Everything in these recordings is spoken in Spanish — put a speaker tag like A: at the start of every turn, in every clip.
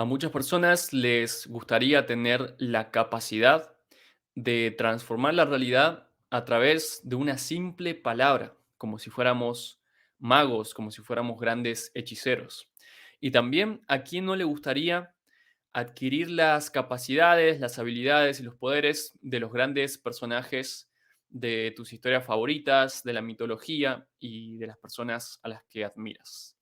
A: A muchas personas les gustaría tener la capacidad de transformar la realidad a través de una simple palabra, como si fuéramos magos, como si fuéramos grandes hechiceros. Y también a quién no le gustaría adquirir las capacidades, las habilidades y los poderes de los grandes personajes de tus historias favoritas, de la mitología y de las personas a las que admiras.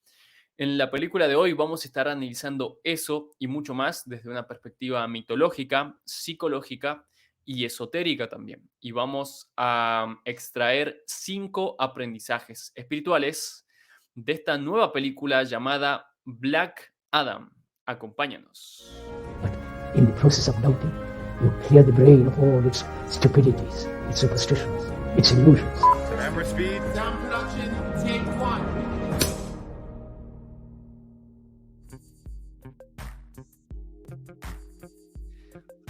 A: En la película de hoy vamos a estar analizando eso y mucho más desde una perspectiva mitológica, psicológica y esotérica también. Y vamos a extraer 5 aprendizajes espirituales de esta nueva película llamada Black Adam. Acompáñanos.
B: But in the process of doubting, you clear the brain of all its stupidities, its superstitions, its illusions.
C: Camera speed.
D: Sound production, take one.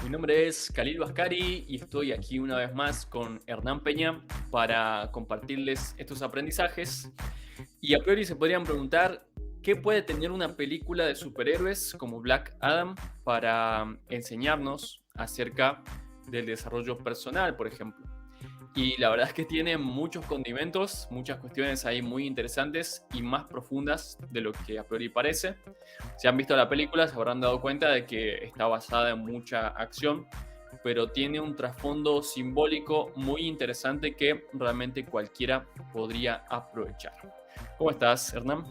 A: Mi nombre es Khalil Bascari y estoy aquí una vez más con Hernán Peña para compartirles estos aprendizajes. Y a priori se podrían preguntar, ¿qué puede tener una película de superhéroes como Black Adam para enseñarnos acerca del desarrollo personal, por ejemplo? Y la verdad es que tiene muchos condimentos, muchas cuestiones ahí muy interesantes y más profundas de lo que a priori parece. Si han visto la película se habrán dado cuenta de que está basada en mucha acción, pero tiene un trasfondo simbólico muy interesante que realmente cualquiera podría aprovechar. ¿Cómo estás, Hernán?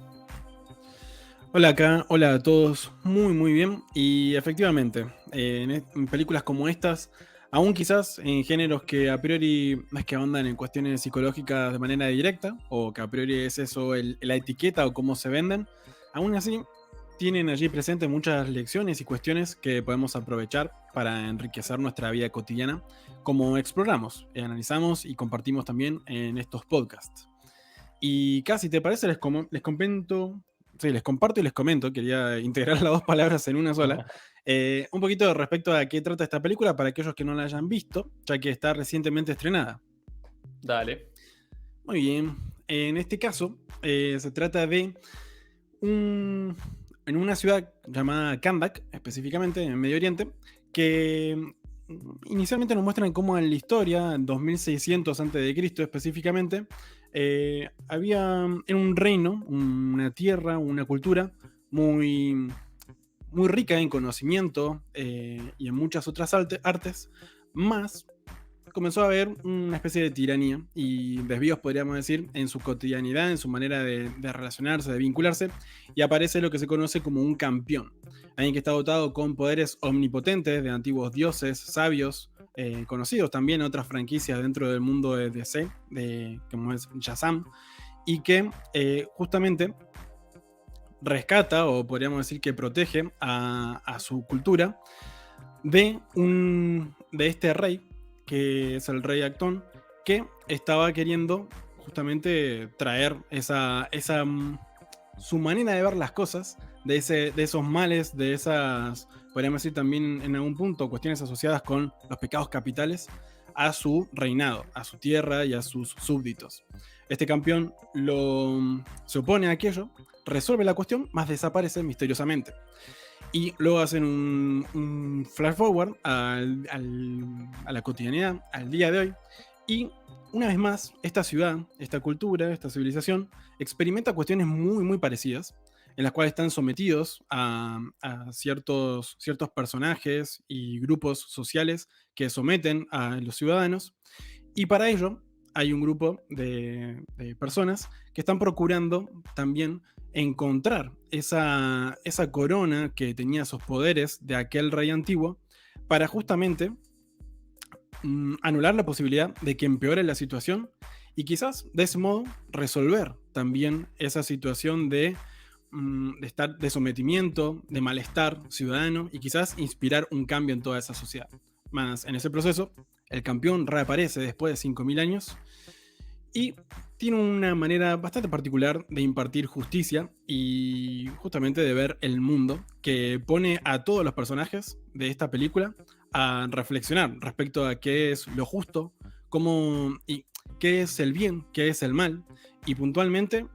E: Hola acá, hola a todos, muy bien. Y efectivamente, en películas como estas, aún quizás en géneros que a priori no es que ahondan en cuestiones psicológicas de manera directa, o que a priori es eso la etiqueta o cómo se venden, aún así tienen allí presentes muchas lecciones y cuestiones que podemos aprovechar para enriquecer nuestra vida cotidiana, como exploramos, analizamos y compartimos también en estos podcasts. Y casi, ¿te parece? Les comento. Sí, les comparto y les comento. Quería integrar las dos palabras en una sola. Un poquito respecto a qué trata esta película para aquellos que no la hayan visto, ya que está recientemente estrenada.
A: Dale.
E: Muy bien. En este caso, se trata de en una ciudad llamada Kandak, específicamente en Medio Oriente, que inicialmente nos muestran cómo en la historia, en 2600 a.C. específicamente, había en un reino, una tierra, una cultura muy, muy rica en conocimiento y en muchas otras artes, más comenzó a haber una especie de tiranía y desvíos, podríamos decir, en su cotidianidad, en su manera de relacionarse, de vincularse, y aparece lo que se conoce como un campeón. Alguien que está dotado con poderes omnipotentes de antiguos dioses, sabios, conocidos también en otras franquicias dentro del mundo de DC, como es Shazam, y que justamente rescata, o podríamos decir que protege a su cultura de este rey, que es el rey Actón, que estaba queriendo justamente traer su manera de ver las cosas, de esos males, de esas, podríamos decir también en algún punto, cuestiones asociadas con los pecados capitales, a su reinado, a su tierra y a sus súbditos. Este campeón se opone a aquello, resuelve la cuestión, más desaparece misteriosamente. Y luego hacen un flash forward a la cotidianidad, al día de hoy. Y una vez más, esta ciudad, esta cultura, esta civilización, experimenta cuestiones muy parecidas, en las cuales están sometidos a ciertos personajes y grupos sociales que someten a los ciudadanos. Y para ello hay un grupo de personas que están procurando también encontrar esa corona que tenía esos poderes de aquel rey antiguo para justamente anular la posibilidad de que empeore la situación y quizás de ese modo resolver también esa situación de sometimiento, de malestar ciudadano y quizás inspirar un cambio en toda esa sociedad. Más en ese proceso, el campeón reaparece después de 5000 años y tiene una manera bastante particular de impartir justicia y justamente de ver el mundo, que pone a todos los personajes de esta película a reflexionar respecto a qué es lo justo, y qué es el bien, qué es el mal, y puntualmente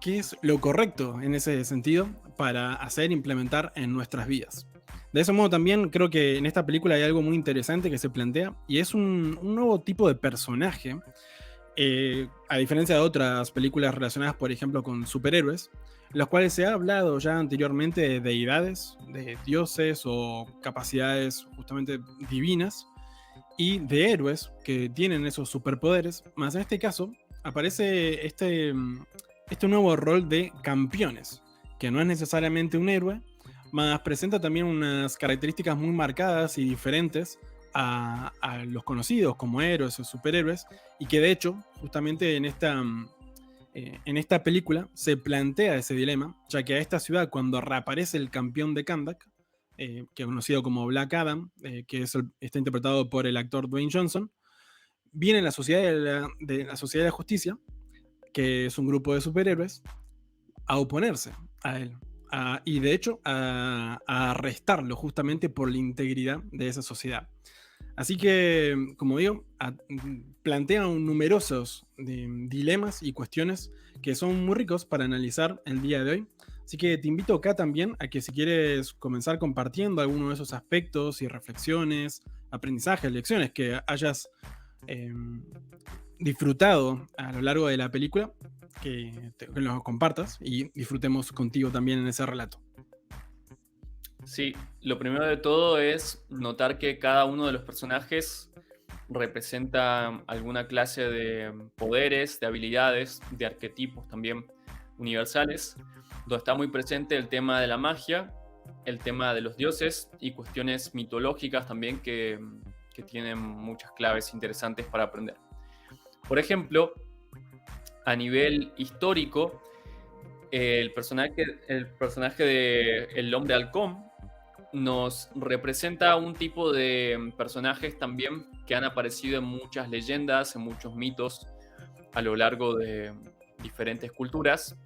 E: qué es lo correcto en ese sentido para hacer, implementar en nuestras vidas. De ese modo también creo que en esta película hay algo muy interesante que se plantea y es un nuevo tipo de personaje, a diferencia de otras películas relacionadas, por ejemplo, con superhéroes, en los cuales se ha hablado ya anteriormente de deidades, de dioses o capacidades justamente divinas, y de héroes que tienen esos superpoderes, más en este caso aparece este nuevo rol de campeones, que no es necesariamente un héroe, más presenta también unas características muy marcadas y diferentes a los conocidos como héroes o superhéroes, y que de hecho, justamente en esta película se plantea ese dilema, ya que a esta ciudad, cuando reaparece el campeón de Kandak, que es conocido como Black Adam, está interpretado por el actor Dwayne Johnson, viene la Sociedad de la Sociedad de Justicia, que es un grupo de superhéroes, a oponerse a él. Y de hecho a arrestarlo justamente por la integridad de esa sociedad. Así que, como digo, plantean numerosos dilemas y cuestiones que son muy ricos para analizar el día de hoy. Así que te invito acá también a que si quieres comenzar compartiendo alguno de esos aspectos y reflexiones, aprendizajes, lecciones que hayas eh, disfrutado a lo largo de la película, que los compartas y disfrutemos contigo también en ese relato.
A: Sí, lo primero de todo es notar que cada uno de los personajes representa alguna clase de poderes, de habilidades, de arquetipos también universales, donde está muy presente el tema de la magia, el tema de los dioses y cuestiones mitológicas también que tienen muchas claves interesantes para aprender. Por ejemplo, a nivel histórico, el personaje de El Hombre Halcón nos representa un tipo de personajes también que han aparecido en muchas leyendas, en muchos mitos a lo largo de diferentes culturas,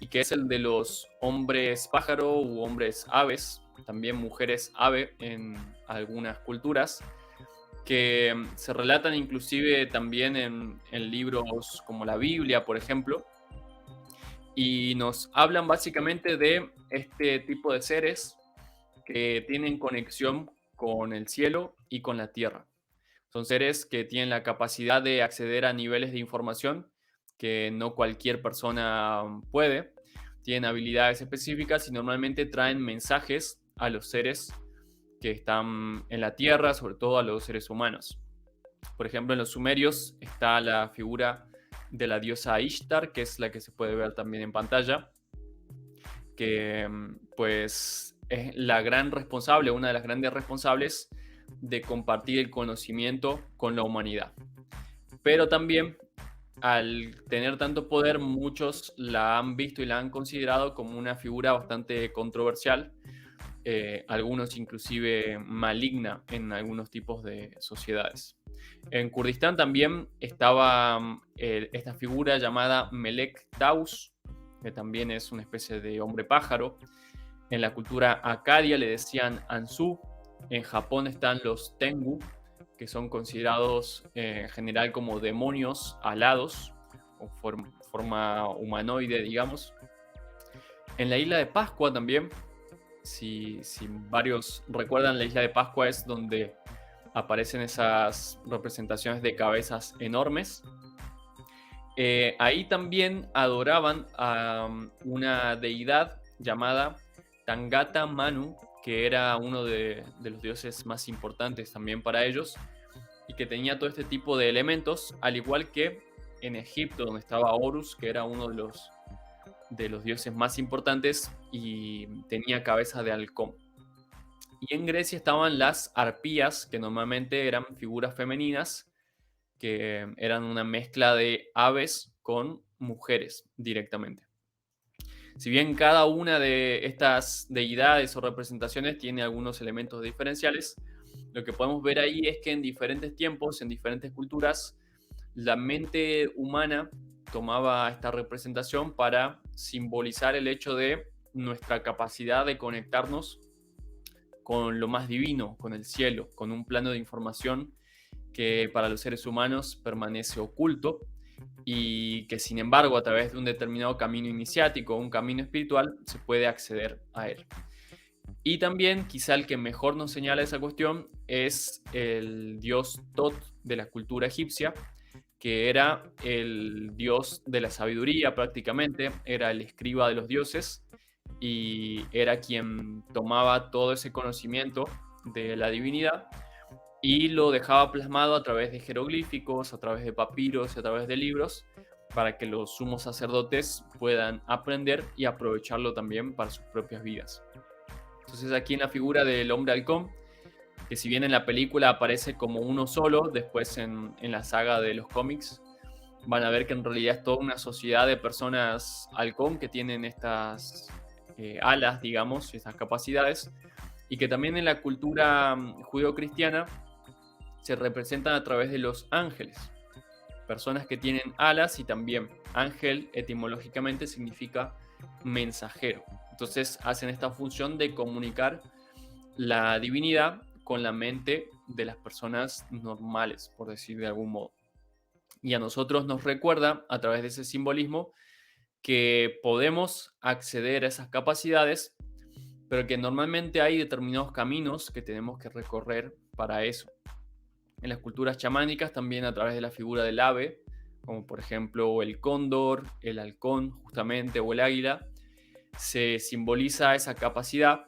A: y que es el de los hombres pájaro u hombres aves, también mujeres ave en algunas culturas, que se relatan inclusive también en libros como la Biblia, por ejemplo, y nos hablan básicamente de este tipo de seres que tienen conexión con el cielo y con la tierra. Son seres que tienen la capacidad de acceder a niveles de información que no cualquier persona puede. Tienen habilidades específicas y normalmente traen mensajes a los seres que están en la tierra, sobre todo a los seres humanos. Por ejemplo, en los sumerios está la figura de la diosa Ishtar, que es la que se puede ver también en pantalla, que pues es la gran responsable, una de las grandes responsables de compartir el conocimiento con la humanidad. Pero también, al tener tanto poder, muchos la han visto y la han considerado como una figura bastante controversial, algunos inclusive maligna en algunos tipos de sociedades. En Kurdistán también estaba esta figura llamada Melek Taus, que también es una especie de hombre pájaro. En la cultura acadia le decían Ansu. En Japón están los Tengu, que son considerados en general como demonios alados, con forma humanoide, digamos. En la isla de Pascua también, si varios recuerdan, la isla de Pascua es donde aparecen esas representaciones de cabezas enormes. Ahí también adoraban a una deidad llamada Tangata Manu, que era uno de los dioses más importantes también para ellos, y que tenía todo este tipo de elementos, al igual que en Egipto, donde estaba Horus, que era uno de los dioses más importantes y tenía cabeza de halcón. Y en Grecia estaban las arpías, que normalmente eran figuras femeninas, que eran una mezcla de aves con mujeres directamente. Si bien cada una de estas deidades o representaciones tiene algunos elementos diferenciales, lo que podemos ver ahí es que en diferentes tiempos, en diferentes culturas, la mente humana tomaba esta representación para simbolizar el hecho de nuestra capacidad de conectarnos con lo más divino, con el cielo, con un plano de información que para los seres humanos permanece oculto y que sin embargo a través de un determinado camino iniciático o un camino espiritual se puede acceder a él. Y también quizá el que mejor nos señala esa cuestión es el dios Tot de la cultura egipcia, que era el dios de la sabiduría prácticamente, era el escriba de los dioses y era quien tomaba todo ese conocimiento de la divinidad y lo dejaba plasmado a través de jeroglíficos, a través de papiros y a través de libros para que los sumos sacerdotes puedan aprender y aprovecharlo también para sus propias vidas. Entonces aquí en la figura del hombre halcón, que si bien en la película aparece como uno solo, después en la saga de los cómics van a ver que en realidad es toda una sociedad de personas halcón que tienen estas alas, digamos, estas capacidades, y que también en la cultura judeo-cristiana se representan a través de los ángeles, personas que tienen alas y también ángel etimológicamente significa mensajero. Entonces hacen esta función de comunicar la divinidad con la mente de las personas normales, por decir de algún modo. Y a nosotros nos recuerda a través de ese simbolismo que podemos acceder a esas capacidades, pero que normalmente hay determinados caminos que tenemos que recorrer para eso. En las culturas chamánicas también a través de la figura del ave, como por ejemplo el cóndor, el halcón justamente o el águila, se simboliza esa capacidad,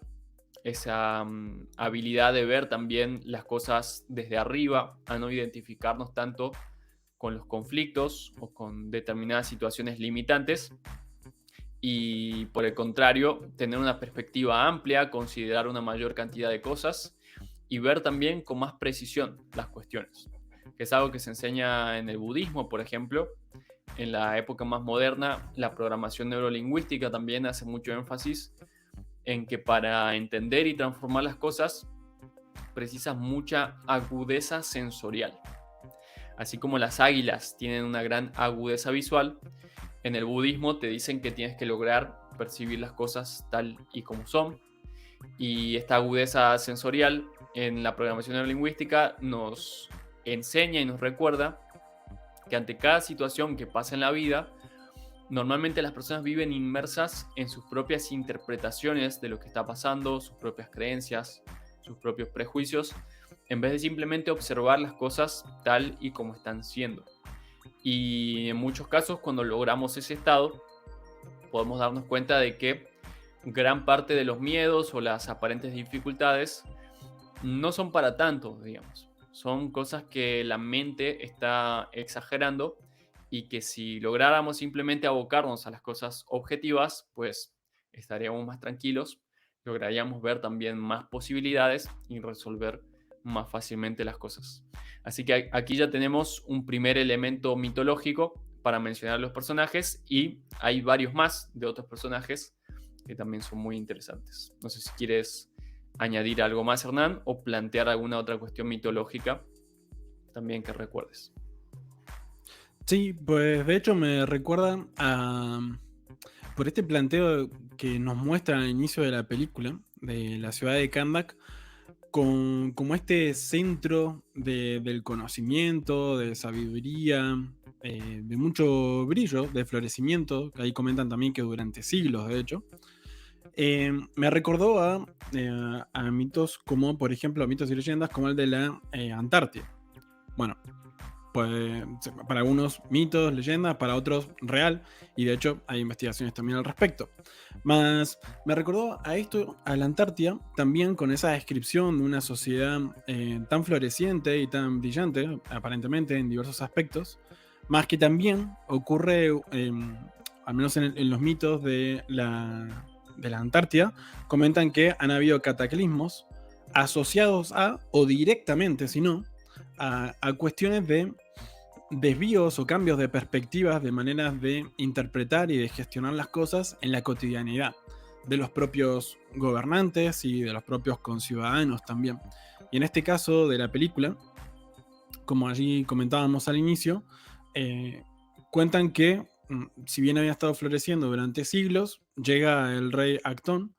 A: esa habilidad de ver también las cosas desde arriba, a no identificarnos tanto con los conflictos o con determinadas situaciones limitantes y por el contrario, tener una perspectiva amplia, considerar una mayor cantidad de cosas y ver también con más precisión las cuestiones, que es algo que se enseña en el budismo, por ejemplo. En la época más moderna, la programación neurolingüística también hace mucho énfasis en que para entender y transformar las cosas precisas mucha agudeza sensorial. Así como las águilas tienen una gran agudeza visual, en el budismo te dicen que tienes que lograr percibir las cosas tal y como son. Y esta agudeza sensorial en la programación neurolingüística nos enseña y nos recuerda que ante cada situación que pasa en la vida, normalmente las personas viven inmersas en sus propias interpretaciones de lo que está pasando, sus propias creencias, sus propios prejuicios, en vez de simplemente observar las cosas tal y como están siendo. Y en muchos casos, cuando logramos ese estado, podemos darnos cuenta de que gran parte de los miedos o las aparentes dificultades no son para tanto, digamos. Son cosas que la mente está exagerando y que si lográramos simplemente abocarnos a las cosas objetivas, pues estaríamos más tranquilos, lograríamos ver también más posibilidades y resolver más fácilmente las cosas. Así que aquí ya tenemos un primer elemento mitológico para mencionar los personajes y hay varios más de otros personajes que también son muy interesantes. No sé si quieres añadir algo más, Hernán, o plantear alguna otra cuestión mitológica también que recuerdes.
E: Sí, pues de hecho me recuerda por este planteo que nos muestra al inicio de la película, de la ciudad de Kandak, como este centro del conocimiento, de sabiduría, de mucho brillo, de florecimiento, que ahí comentan también que durante siglos, de hecho. Me recordó a mitos como, por ejemplo, mitos y leyendas como el de la Antártida. Bueno, pues para algunos mitos, leyendas, para otros real, y de hecho hay investigaciones también al respecto. Más me recordó a esto, a la Antártida, también con esa descripción de una sociedad tan floreciente y tan brillante, aparentemente en diversos aspectos, más que también ocurre, al menos en los mitos de la Antártida, comentan que han habido cataclismos asociados a, o directamente, si no, a cuestiones de desvíos o cambios de perspectivas, de maneras de interpretar y de gestionar las cosas en la cotidianidad de los propios gobernantes y de los propios conciudadanos también. Y en este caso de la película, como allí comentábamos al inicio, cuentan que si bien había estado floreciendo durante siglos, llega el rey Actón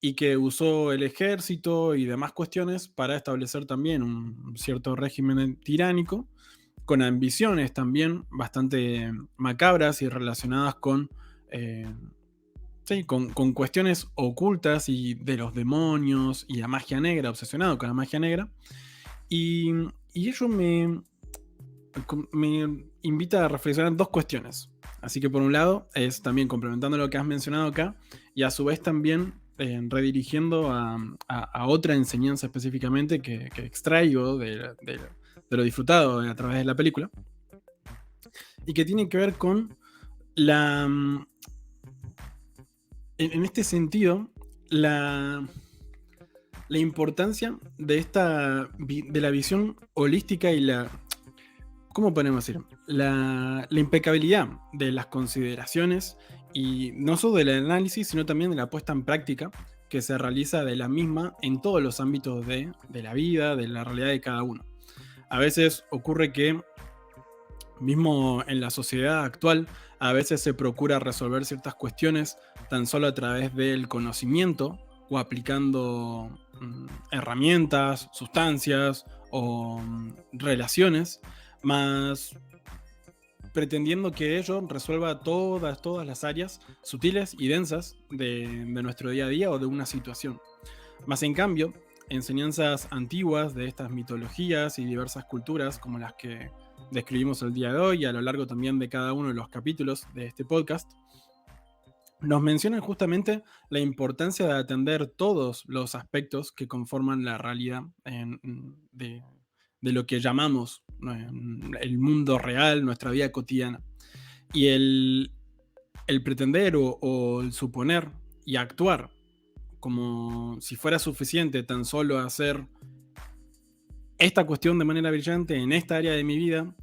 E: y que usó el ejército y demás cuestiones para establecer también un cierto régimen tiránico con ambiciones también bastante macabras y relacionadas con, sí, con cuestiones ocultas y de los demonios y la magia negra, obsesionado con la magia negra. Y, y ello me invita a reflexionar en dos cuestiones. Así que por un lado es también complementando lo que has mencionado acá y a su vez también redirigiendo a otra enseñanza específicamente que extraigo de lo disfrutado a través de la película y que tiene que ver con la... En este sentido, la importancia de de la visión holística y ¿cómo podemos decir? La impecabilidad de las consideraciones y no solo del análisis, sino también de la puesta en práctica que se realiza de la misma en todos los ámbitos de la vida, de la realidad de cada uno. A veces ocurre que, mismo en la sociedad actual, a veces se procura resolver ciertas cuestiones tan solo a través del conocimiento o aplicando herramientas, sustancias o relaciones, más pretendiendo que ello resuelva todas las áreas sutiles y densas de nuestro día a día o de una situación. Más en cambio, enseñanzas antiguas de estas mitologías y diversas culturas como las que describimos el día de hoy y a lo largo también de cada uno de los capítulos de este podcast, nos mencionan justamente la importancia de atender todos los aspectos que conforman la realidad de lo que llamamos el mundo real, nuestra vida cotidiana. Y el pretender o el suponer y actuar como si fuera suficiente tan solo hacer esta cuestión de manera brillante en esta área de mi vida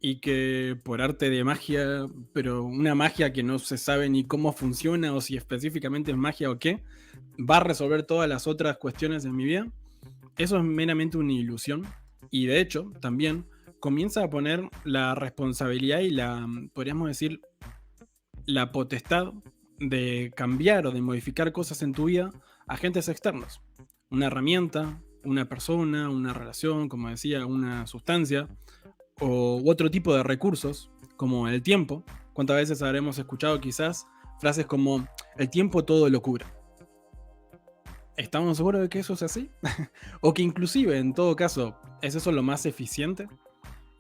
E: y que por arte de magia, pero una magia que no se sabe ni cómo funciona o si específicamente es magia o qué, va a resolver todas las otras cuestiones de mi vida, eso es meramente una ilusión. Y de hecho, también comienza a poner la responsabilidad y podríamos decir, la potestad de cambiar o de modificar cosas en tu vida a agentes externos. Una herramienta, una persona, una relación, como decía, una sustancia, u otro tipo de recursos, como el tiempo. ¿Cuántas veces habremos escuchado quizás frases como el tiempo todo lo cura? ¿Estamos seguros de que eso es así? O que inclusive, en todo caso, ¿es eso lo más eficiente?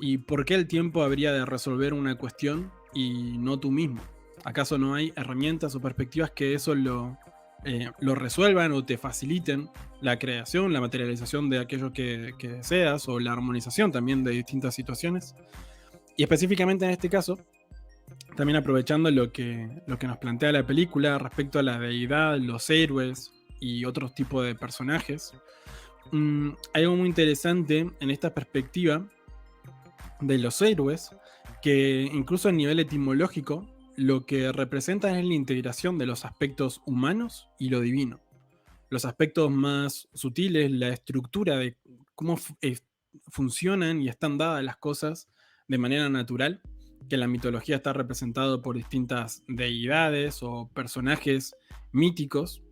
E: ¿Y por qué el tiempo habría de resolver una cuestión y no tú mismo? ¿Acaso no hay herramientas o perspectivas que eso lo resuelvan o te faciliten la creación, la materialización de aquello que deseas o la armonización también de distintas situaciones? Y específicamente en este caso, también aprovechando lo que nos plantea la película respecto a la deidad, los héroes y otros tipos de personajes, hay algo muy interesante en esta perspectiva de los héroes, que incluso a nivel etimológico lo que representan es la integración de los aspectos humanos y lo divino. Los aspectos más sutiles, la estructura de cómo funcionan y están dadas las cosas de manera natural, que en la mitología está representado por distintas deidades o personajes míticos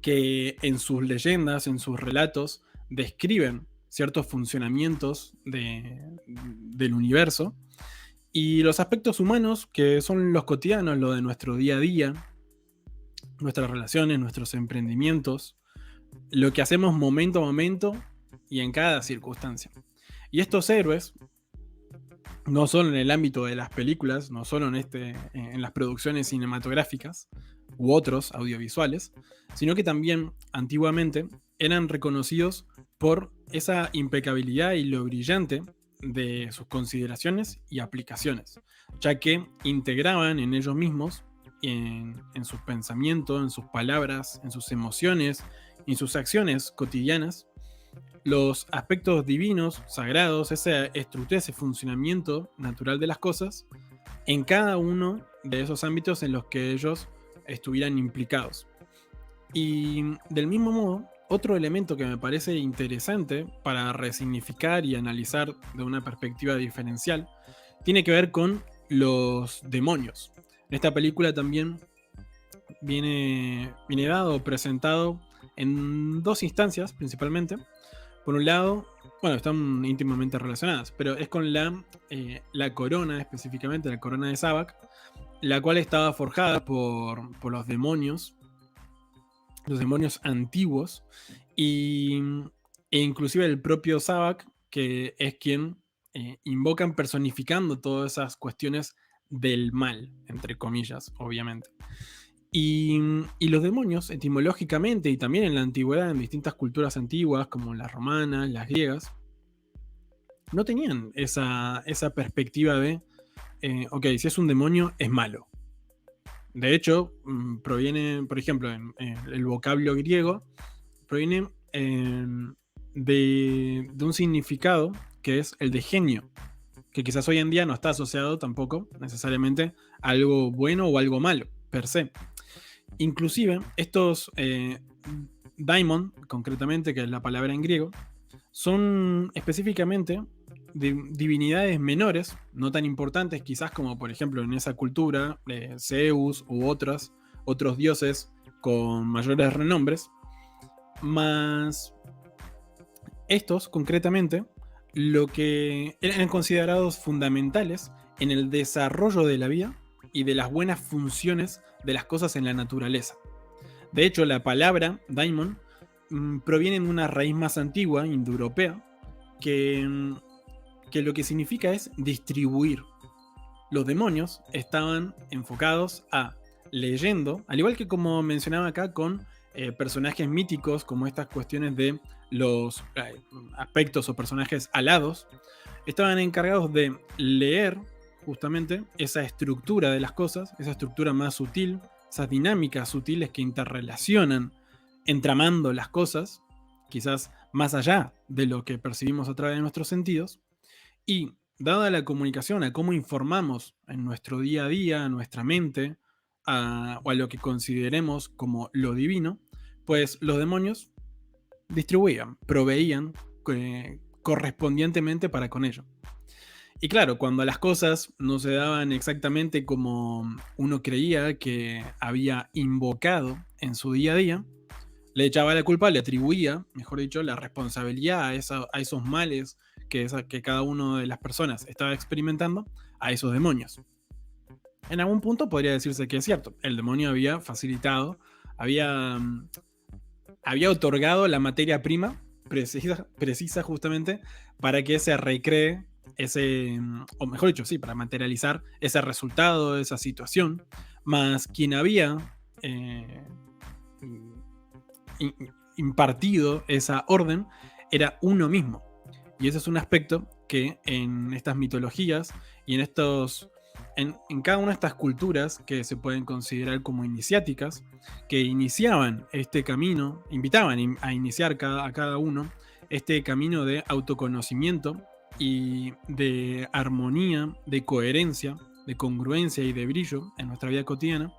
E: que en sus leyendas, en sus relatos, describen ciertos funcionamientos del universo, y los aspectos humanos, que son los cotidianos, lo de nuestro día a día, nuestras relaciones, nuestros emprendimientos, lo que hacemos momento a momento y en cada circunstancia. Y estos héroes, no solo en el ámbito de las películas, no solo en las producciones cinematográficas u otros audiovisuales, sino que también antiguamente eran reconocidos por esa impecabilidad y lo brillante de sus consideraciones y aplicaciones, ya que integraban en ellos mismos, en sus pensamientos, en sus palabras, en sus emociones, en sus acciones cotidianas, los aspectos divinos, sagrados, esa estructura, ese funcionamiento natural de las cosas, en cada uno de esos ámbitos en los que ellos estuvieran implicados. Y del mismo modo, otro elemento que me parece interesante para resignificar y analizar de una perspectiva diferencial tiene que ver con los demonios. En esta película también viene dado, presentado en dos instancias principalmente. Por un lado, bueno, están íntimamente relacionadas, pero es con la corona, específicamente la corona de Sabbac, la cual estaba forjada por los demonios antiguos, y, e inclusive el propio Sabbac, que es quien invocan personificando todas esas cuestiones del mal, entre comillas, obviamente. Y los demonios, etimológicamente, y también en la antigüedad, en distintas culturas antiguas, como las romanas, las griegas, no tenían esa perspectiva de, ok, si es un demonio, es malo. De hecho, proviene, por ejemplo, el vocablo griego, proviene de un significado que es el de genio, que quizás hoy en día no está asociado tampoco necesariamente a algo bueno o algo malo, per se. Inclusive, estos daimon, concretamente, que es la palabra en griego, son específicamente divinidades menores, no tan importantes quizás como por ejemplo en esa cultura, Zeus u otros dioses con mayores renombres, más estos concretamente lo que eran considerados fundamentales en el desarrollo de la vida y de las buenas funciones de las cosas en la naturaleza. De hecho, la palabra daimon proviene de una raíz más antigua, indoeuropea, que lo que significa es distribuir. Los demonios estaban enfocados a leyendo, al igual que como mencionaba acá con personajes míticos, como estas cuestiones de los aspectos o personajes alados, estaban encargados de leer justamente esa estructura de las cosas, esa estructura más sutil, esas dinámicas sutiles que interrelacionan, entramando las cosas, quizás más allá de lo que percibimos a través de nuestros sentidos, y dada la comunicación, a cómo informamos en nuestro día a día, a nuestra mente, o a lo que consideremos como lo divino, pues los demonios distribuían, proveían correspondientemente para con ello. Y claro, cuando las cosas no se daban exactamente como uno creía que había invocado en su día a día, le echaba la culpa, le atribuía, mejor dicho, la responsabilidad a esos males que cada una de las personas estaba experimentando, a esos demonios. En algún punto podría decirse que es cierto, el demonio había facilitado, había otorgado la materia prima precisa justamente para que se recree o mejor dicho, sí, para materializar ese resultado, esa situación, más quien había impartido esa orden era uno mismo. Y ese es un aspecto que en estas mitologías y en cada una de estas culturas que se pueden considerar como iniciáticas, que iniciaban este camino, invitaban a iniciar a cada uno este camino de autoconocimiento y de armonía, de coherencia, de congruencia y de brillo en nuestra vida cotidiana,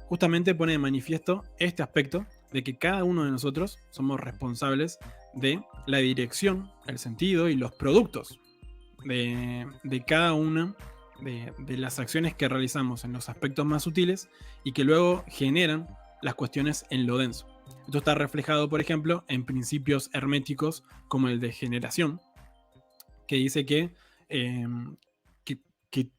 E: justamente pone de manifiesto este aspecto de que cada uno de nosotros somos responsables de la dirección, el sentido y los productos de cada una de las acciones que realizamos en los aspectos más sutiles y que luego generan las cuestiones en lo denso. Esto está reflejado, por ejemplo, en principios herméticos como el de generación, que dice que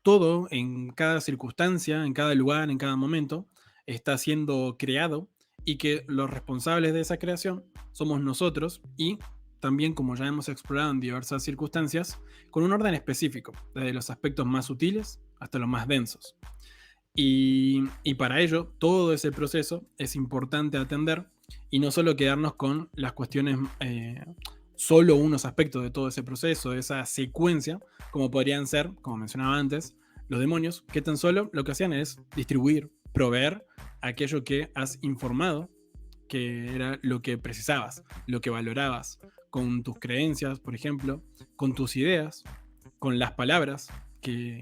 E: todo en cada circunstancia, en cada lugar, en cada momento, está siendo creado y que los responsables de esa creación somos nosotros y también, como ya hemos explorado en diversas circunstancias, con un orden específico, desde los aspectos más sutiles hasta los más densos. Y para ello, todo ese proceso es importante atender y no solo quedarnos con las cuestiones, solo unos aspectos de todo ese proceso, de esa secuencia, como podrían ser, como mencionaba antes, los demonios, que tan solo lo que hacían es distribuir, proveer aquello que has informado, que era lo que precisabas, lo que valorabas, con tus creencias, por ejemplo, con tus ideas, con las palabras,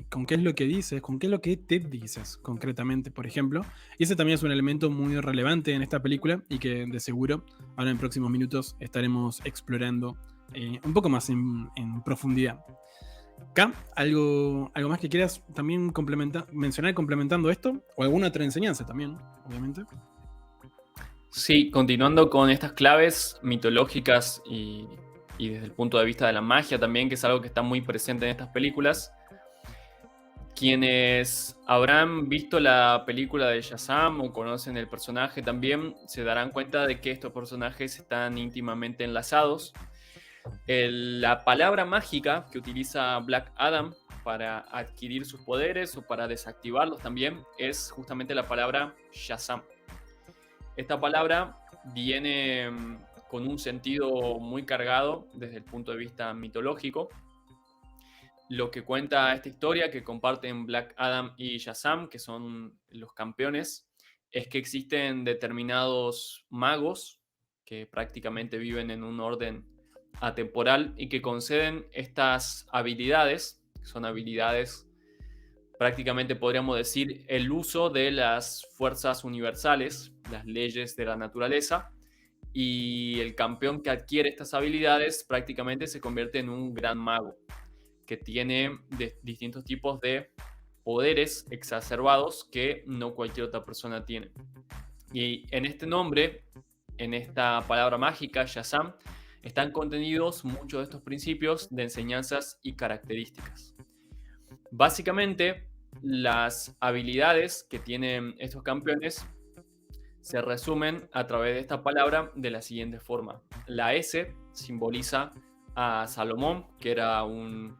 E: con qué es lo que dices, con qué es lo que te dices concretamente, por ejemplo. Y ese también es un elemento muy relevante en esta película y que de seguro ahora en próximos minutos estaremos explorando un poco más en profundidad. K, ¿algo más que quieras también mencionar complementando esto? O alguna otra enseñanza también, obviamente.
A: Sí, continuando con estas claves mitológicas y y desde el punto de vista de la magia también, que es algo que está muy presente en estas películas. Quienes habrán visto la película de Shazam o conocen el personaje también, se darán cuenta de que estos personajes están íntimamente enlazados. La palabra mágica que utiliza Black Adam para adquirir sus poderes o para desactivarlos también es justamente la palabra Shazam. Esta palabra viene con un sentido muy cargado desde el punto de vista mitológico. Lo que cuenta esta historia que comparten Black Adam y Shazam, que son los campeones, es que existen determinados magos que prácticamente viven en un orden atemporal y que conceden estas habilidades, que son habilidades, prácticamente podríamos decir, el uso de las fuerzas universales, las leyes de la naturaleza, y el campeón que adquiere estas habilidades prácticamente se convierte en un gran mago que tiene distintos tipos de poderes exacerbados que no cualquier otra persona tiene. Y en este nombre, en esta palabra mágica, Shazam, están contenidos muchos de estos principios de enseñanzas y características. Básicamente, las habilidades que tienen estos campeones se resumen a través de esta palabra de la siguiente forma. La S simboliza a Salomón, que era un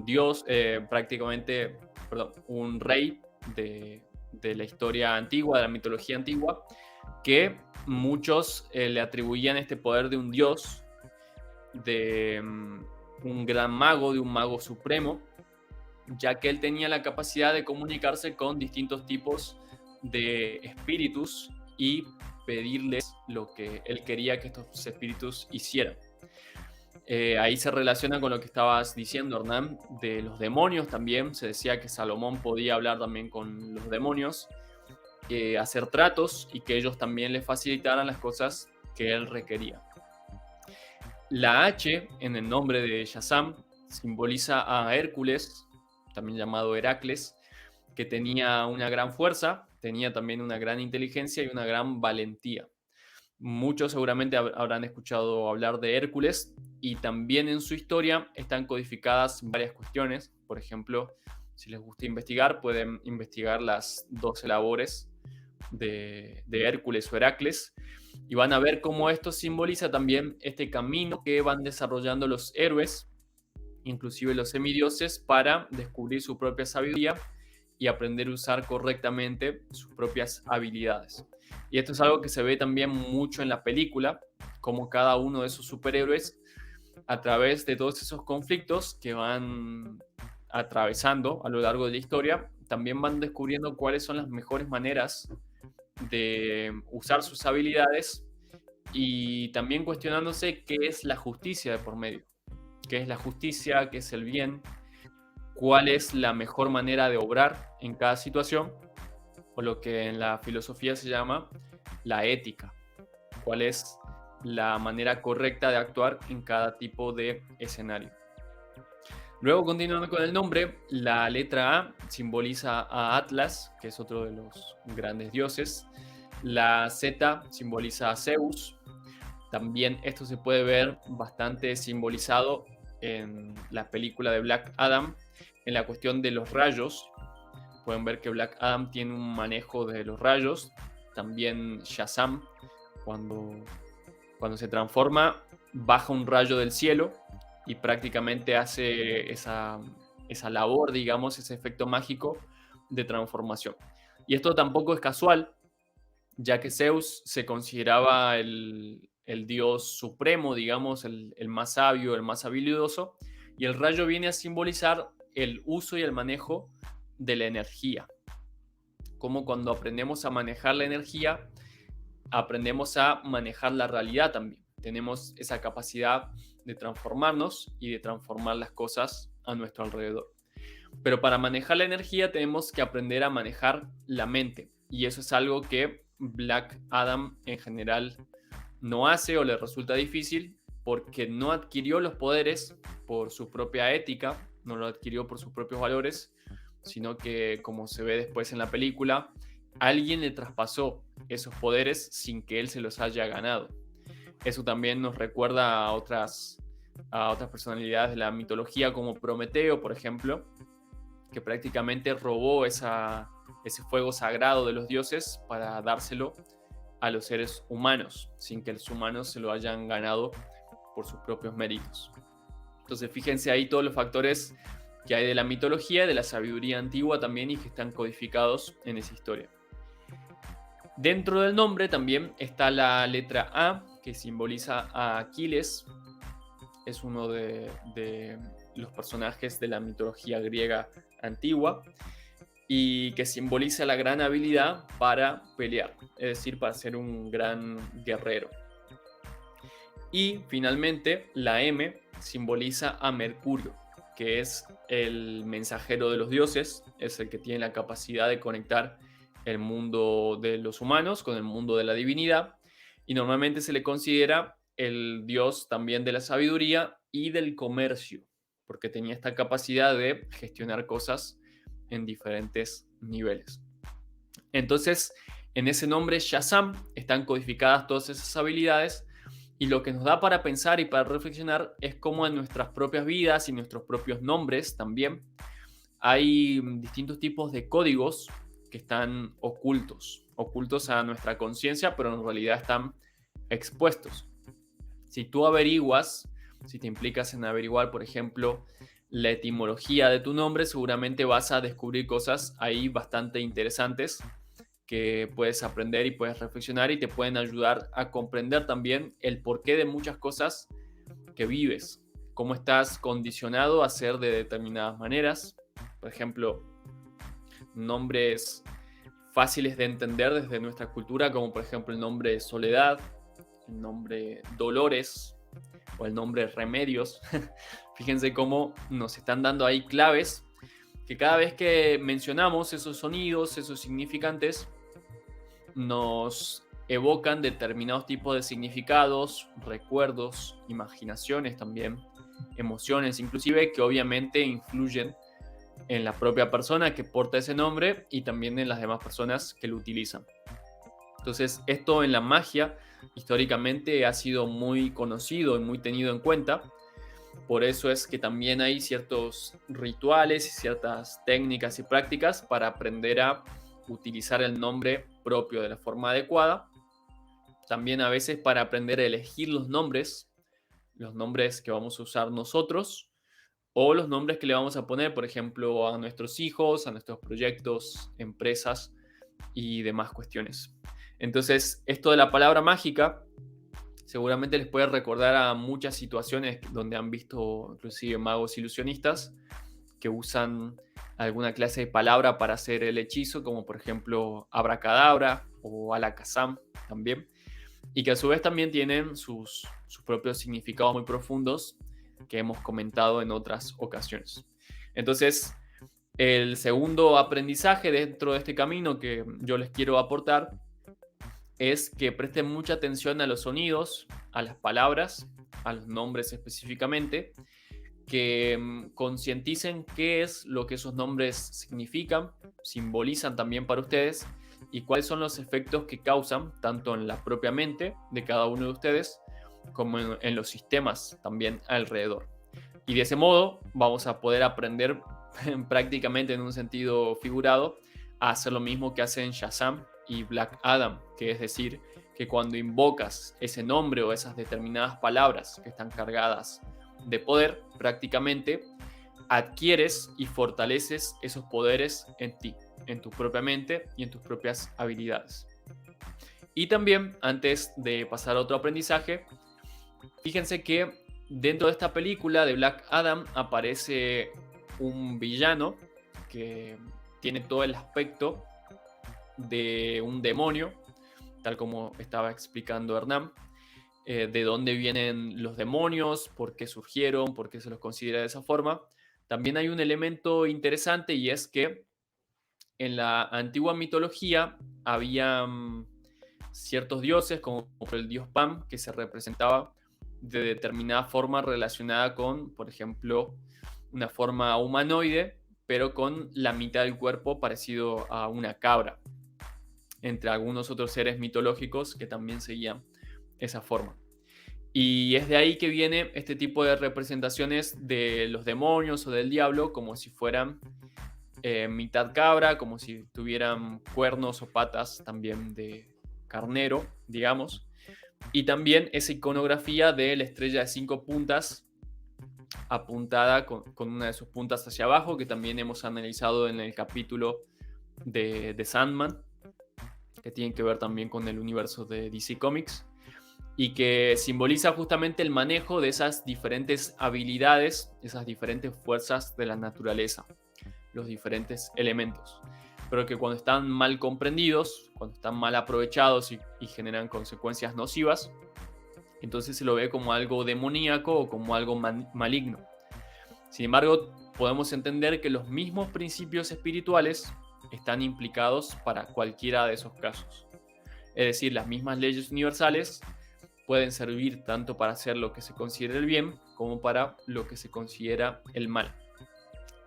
A: dios, prácticamente, perdón, un rey de la historia antigua, de la mitología antigua, que muchos le atribuían este poder de un dios, de un gran mago, de un mago supremo, ya que él tenía la capacidad de comunicarse con distintos tipos de espíritus y pedirles lo que él quería que estos espíritus hicieran. Ahí se relaciona con lo que estabas diciendo, Hernán, de los demonios también. Se decía que Salomón podía hablar también con los demonios, hacer tratos y que ellos también le facilitaran las cosas que él requería. La H en el nombre de Shazam simboliza a Hércules, también llamado Heracles, que tenía una gran fuerza, tenía también una gran inteligencia y una gran valentía. Muchos seguramente habrán escuchado hablar de Hércules y también en su historia están codificadas varias cuestiones. Por ejemplo, si les gusta investigar, pueden investigar las 12 labores de Hércules o Heracles y van a ver cómo esto simboliza también este camino que van desarrollando los héroes, inclusive los semidioses, para descubrir su propia sabiduría y aprender a usar correctamente sus propias habilidades. Y esto es algo que se ve también mucho en la película, como cada uno de esos superhéroes, a través de todos esos conflictos que van atravesando a lo largo de la historia, también van descubriendo cuáles son las mejores maneras de usar sus habilidades y también cuestionándose qué es la justicia de por medio, qué es la justicia, qué es el bien, cuál es la mejor manera de obrar en cada situación, o lo que en la filosofía se llama la ética, cuál es la manera correcta de actuar en cada tipo de escenario. Luego, continuando con el nombre, la letra A simboliza a Atlas, que es otro de los grandes dioses. La Z simboliza a Zeus. También esto se puede ver bastante simbolizado en la película de Black Adam, en la cuestión de los rayos. Pueden ver que Black Adam tiene un manejo de los rayos. También Shazam, cuando se transforma, baja un rayo del cielo y prácticamente hace esa labor, digamos, ese efecto mágico de transformación. Y esto tampoco es casual, ya que Zeus se consideraba el dios supremo, digamos, el más sabio, el más habilidoso, y el rayo viene a simbolizar el uso y el manejo de la energía. Como cuando aprendemos a manejar la energía, aprendemos a manejar la realidad también. Tenemos esa capacidad de transformarnos y de transformar las cosas a nuestro alrededor. Pero para manejar la energía tenemos que aprender a manejar la mente. Y eso es algo que Black Adam en general no hace o le resulta difícil porque no adquirió los poderes por su propia ética, no lo adquirió por sus propios valores, sino que, como se ve después en la película, alguien le traspasó esos poderes sin que él se los haya ganado. Eso también nos recuerda a otras personalidades de la mitología, como Prometeo, por ejemplo, que prácticamente robó ese fuego sagrado de los dioses para dárselo a los seres humanos, sin que los humanos se lo hayan ganado por sus propios méritos. Entonces fíjense ahí todos los factores que hay de la mitología, de la sabiduría antigua también, y que están codificados en esa historia. Dentro del nombre también está la letra A, que simboliza a Aquiles. Es uno de los personajes de la mitología griega antigua y que simboliza la gran habilidad para pelear, es decir, para ser un gran guerrero. Y finalmente la M simboliza a Mercurio, que es el mensajero de los dioses, es el que tiene la capacidad de conectar el mundo de los humanos con el mundo de la divinidad, y normalmente se le considera el dios también de la sabiduría y del comercio, porque tenía esta capacidad de gestionar cosas en diferentes niveles. Entonces, en ese nombre Shazam están codificadas todas esas habilidades, y lo que nos da para pensar y para reflexionar es cómo en nuestras propias vidas y nuestros propios nombres también hay distintos tipos de códigos que están ocultos a nuestra conciencia, pero en realidad están expuestos. Si tú averiguas, si te implicas en averiguar, por ejemplo, la etimología de tu nombre, seguramente vas a descubrir cosas ahí bastante interesantes que puedes aprender y puedes reflexionar, y te pueden ayudar a comprender también el porqué de muchas cosas que vives, cómo estás condicionado a ser de determinadas maneras. Por ejemplo, nombres fáciles de entender desde nuestra cultura, como por ejemplo el nombre Soledad, el nombre Dolores o el nombre Remedios. Fíjense cómo nos están dando ahí claves que cada vez que mencionamos esos sonidos, esos significantes, nos evocan determinados tipos de significados, recuerdos, imaginaciones también, emociones inclusive, que obviamente influyen en la propia persona que porta ese nombre y también en las demás personas que lo utilizan. Entonces, esto en la magia históricamente ha sido muy conocido y muy tenido en cuenta. Por eso es que también hay ciertos rituales y ciertas técnicas y prácticas para aprender a utilizar el nombre propio de la forma adecuada. También a veces para aprender a elegir los nombres que vamos a usar nosotros, o los nombres que le vamos a poner, por ejemplo, a nuestros hijos, a nuestros proyectos, empresas y demás cuestiones. Entonces, esto de la palabra mágica seguramente les puede recordar a muchas situaciones donde han visto inclusive magos ilusionistas que usan alguna clase de palabra para hacer el hechizo, como por ejemplo abracadabra o alakazam también, y que a su vez también tienen sus propios significados muy profundos que hemos comentado en otras ocasiones. Entonces, el segundo aprendizaje dentro de este camino que yo les quiero aportar es que presten mucha atención a los sonidos, a las palabras, a los nombres específicamente, que concienticen qué es lo que esos nombres significan, simbolizan también para ustedes, y cuáles son los efectos que causan tanto en la propia mente de cada uno de ustedes como en los sistemas también alrededor. Y de ese modo vamos a poder aprender prácticamente en un sentido figurado a hacer lo mismo que hacen Shazam y Black Adam, que es decir, que cuando invocas ese nombre o esas determinadas palabras que están cargadas de poder, prácticamente adquieres y fortaleces esos poderes en ti, en tu propia mente y en tus propias habilidades. Y también, antes de pasar a otro aprendizaje, fíjense que dentro de esta película de Black Adam aparece un villano que tiene todo el aspecto de un demonio, tal como estaba explicando Hernán, de dónde vienen los demonios, por qué surgieron, por qué se los considera de esa forma. También hay un elemento interesante, y es que en la antigua mitología había ciertos dioses, como el dios Pan, que se representaba de determinada forma relacionada con, por ejemplo, una forma humanoide, pero con la mitad del cuerpo parecido a una cabra, entre algunos otros seres mitológicos que también seguían esa forma. Y es de ahí que viene este tipo de representaciones de los demonios o del diablo como si fueran mitad cabra, como si tuvieran cuernos o patas también de carnero, digamos. Y también esa iconografía de la estrella de 5 puntas apuntada con una de sus puntas hacia abajo, que también hemos analizado en el capítulo de Sandman, que tiene que ver también con el universo de DC Comics, y que simboliza justamente el manejo de esas diferentes habilidades, esas diferentes fuerzas de la naturaleza, los diferentes elementos, pero que cuando están mal comprendidos, cuando están mal aprovechados y generan consecuencias nocivas, entonces se lo ve como algo demoníaco o como algo maligno. Sin embargo, podemos entender que los mismos principios espirituales están implicados para cualquiera de esos casos. Es decir, las mismas leyes universales pueden servir tanto para hacer lo que se considera el bien como para lo que se considera el mal.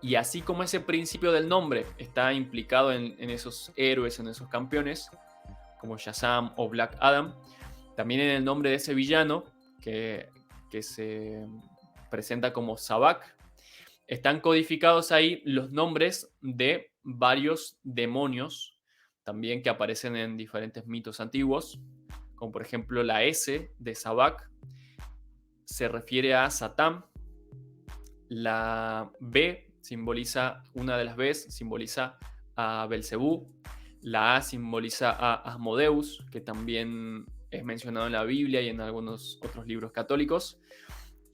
A: Y así como ese principio del nombre está implicado en esos héroes, en esos campeones, como Shazam o Black Adam, también en el nombre de ese villano que se presenta como Sabbac, están codificados ahí los nombres de varios demonios, también que aparecen en diferentes mitos antiguos, como por ejemplo la S de Sabbac se refiere a Satán, la B simboliza, una de las Bs simboliza a Belcebú, la A simboliza a Asmodeus, que también es mencionado en la Biblia y en algunos otros libros católicos,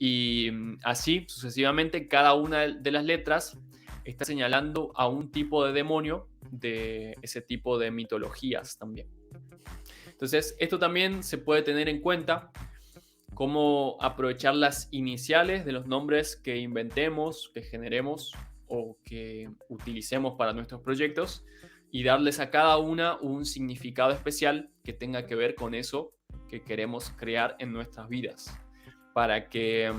A: y así sucesivamente cada una de las letras está señalando a un tipo de demonio de ese tipo de mitologías también. Entonces, esto también se puede tener en cuenta, cómo aprovechar las iniciales de los nombres que inventemos, que generemos o que utilicemos para nuestros proyectos y darles a cada una un significado especial que tenga que ver con eso que queremos crear en nuestras vidas, para que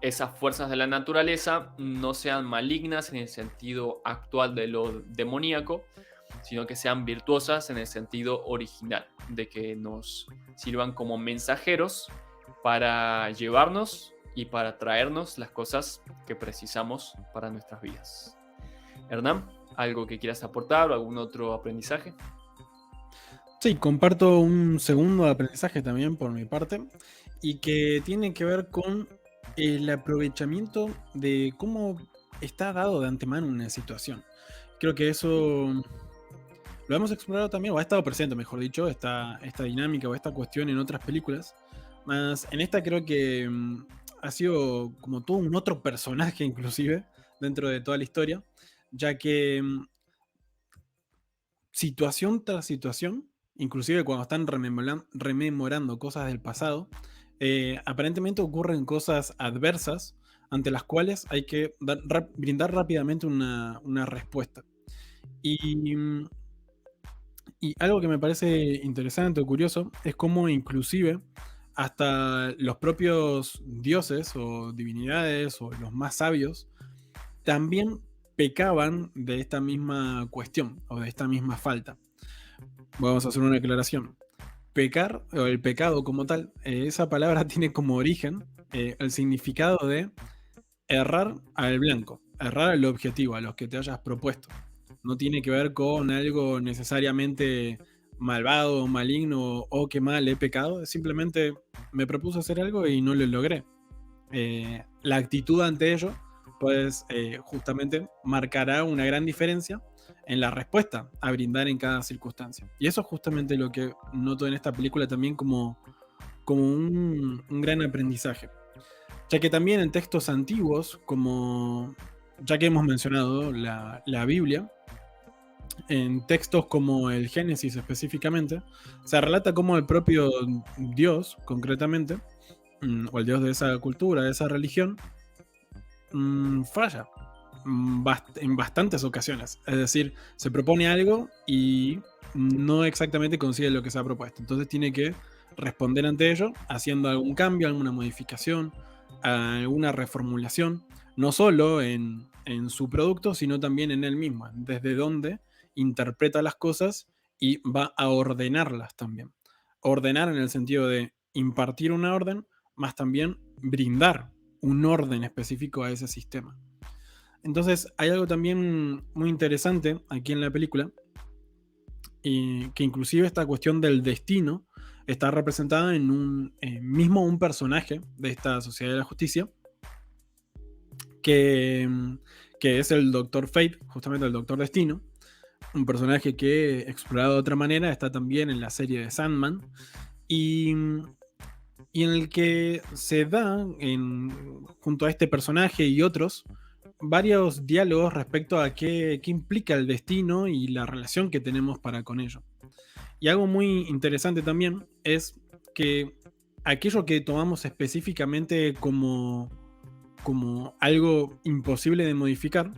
A: esas fuerzas de la naturaleza no sean malignas en el sentido actual de lo demoníaco, sino que sean virtuosas en el sentido original, de que nos sirvan como mensajeros para llevarnos y para traernos las cosas que precisamos para nuestras vidas. Hernán, ¿algo que quieras aportar o algún otro aprendizaje?
E: Sí, comparto un segundo aprendizaje también por mi parte, y que tiene que ver con el aprovechamiento de cómo está dado de antemano una situación. Creo que eso lo hemos explorado también, o ha estado presente, mejor dicho, esta dinámica o esta cuestión en otras películas. Más en esta creo que ha sido como todo un otro personaje inclusive dentro de toda la historia, ya que situación tras situación, inclusive cuando están rememorando cosas del pasado, aparentemente ocurren cosas adversas ante las cuales hay que brindar rápidamente una respuesta. Y, y algo que me parece interesante o curioso es cómo inclusive hasta los propios dioses o divinidades o los más sabios también pecaban de esta misma cuestión o de esta misma falta. Vamos a hacer una aclaración. Pecar, o el pecado como tal, esa palabra tiene como origen el significado de errar al blanco, errar al objetivo, a los que te hayas propuesto. No tiene que ver con algo necesariamente malvado, maligno o que mal he pecado. Simplemente me propuse hacer algo y no lo logré. La actitud ante ello, pues justamente marcará una gran diferencia en la respuesta a brindar en cada circunstancia. Y eso es justamente lo que noto en esta película también como un gran aprendizaje. Ya que también en textos antiguos, como ya que hemos mencionado la Biblia, en textos como el Génesis específicamente, se relata cómo el propio Dios, concretamente, o el Dios de esa cultura, de esa religión, falla en bastantes ocasiones. Es decir, se propone algo y no exactamente consigue lo que se ha propuesto. Entonces tiene que responder ante ello haciendo algún cambio, alguna modificación, alguna reformulación, no solo en su producto, sino también en él mismo, desde donde interpreta las cosas y va a ordenarlas también. Ordenar en el sentido de impartir una orden, más también brindar un orden específico a ese sistema. Entonces hay algo también muy interesante aquí en la película, y que inclusive esta cuestión del destino está representada en un personaje de esta Sociedad de la Justicia, que, que es el Doctor Fate, justamente el Doctor Destino, un personaje que, explorado de otra manera, está también en la serie de Sandman, y, y en el que se da, junto a este personaje y otros, varios diálogos respecto a qué implica el destino y la relación que tenemos para con ello. Y algo muy interesante también es que aquello que tomamos específicamente como algo imposible de modificar,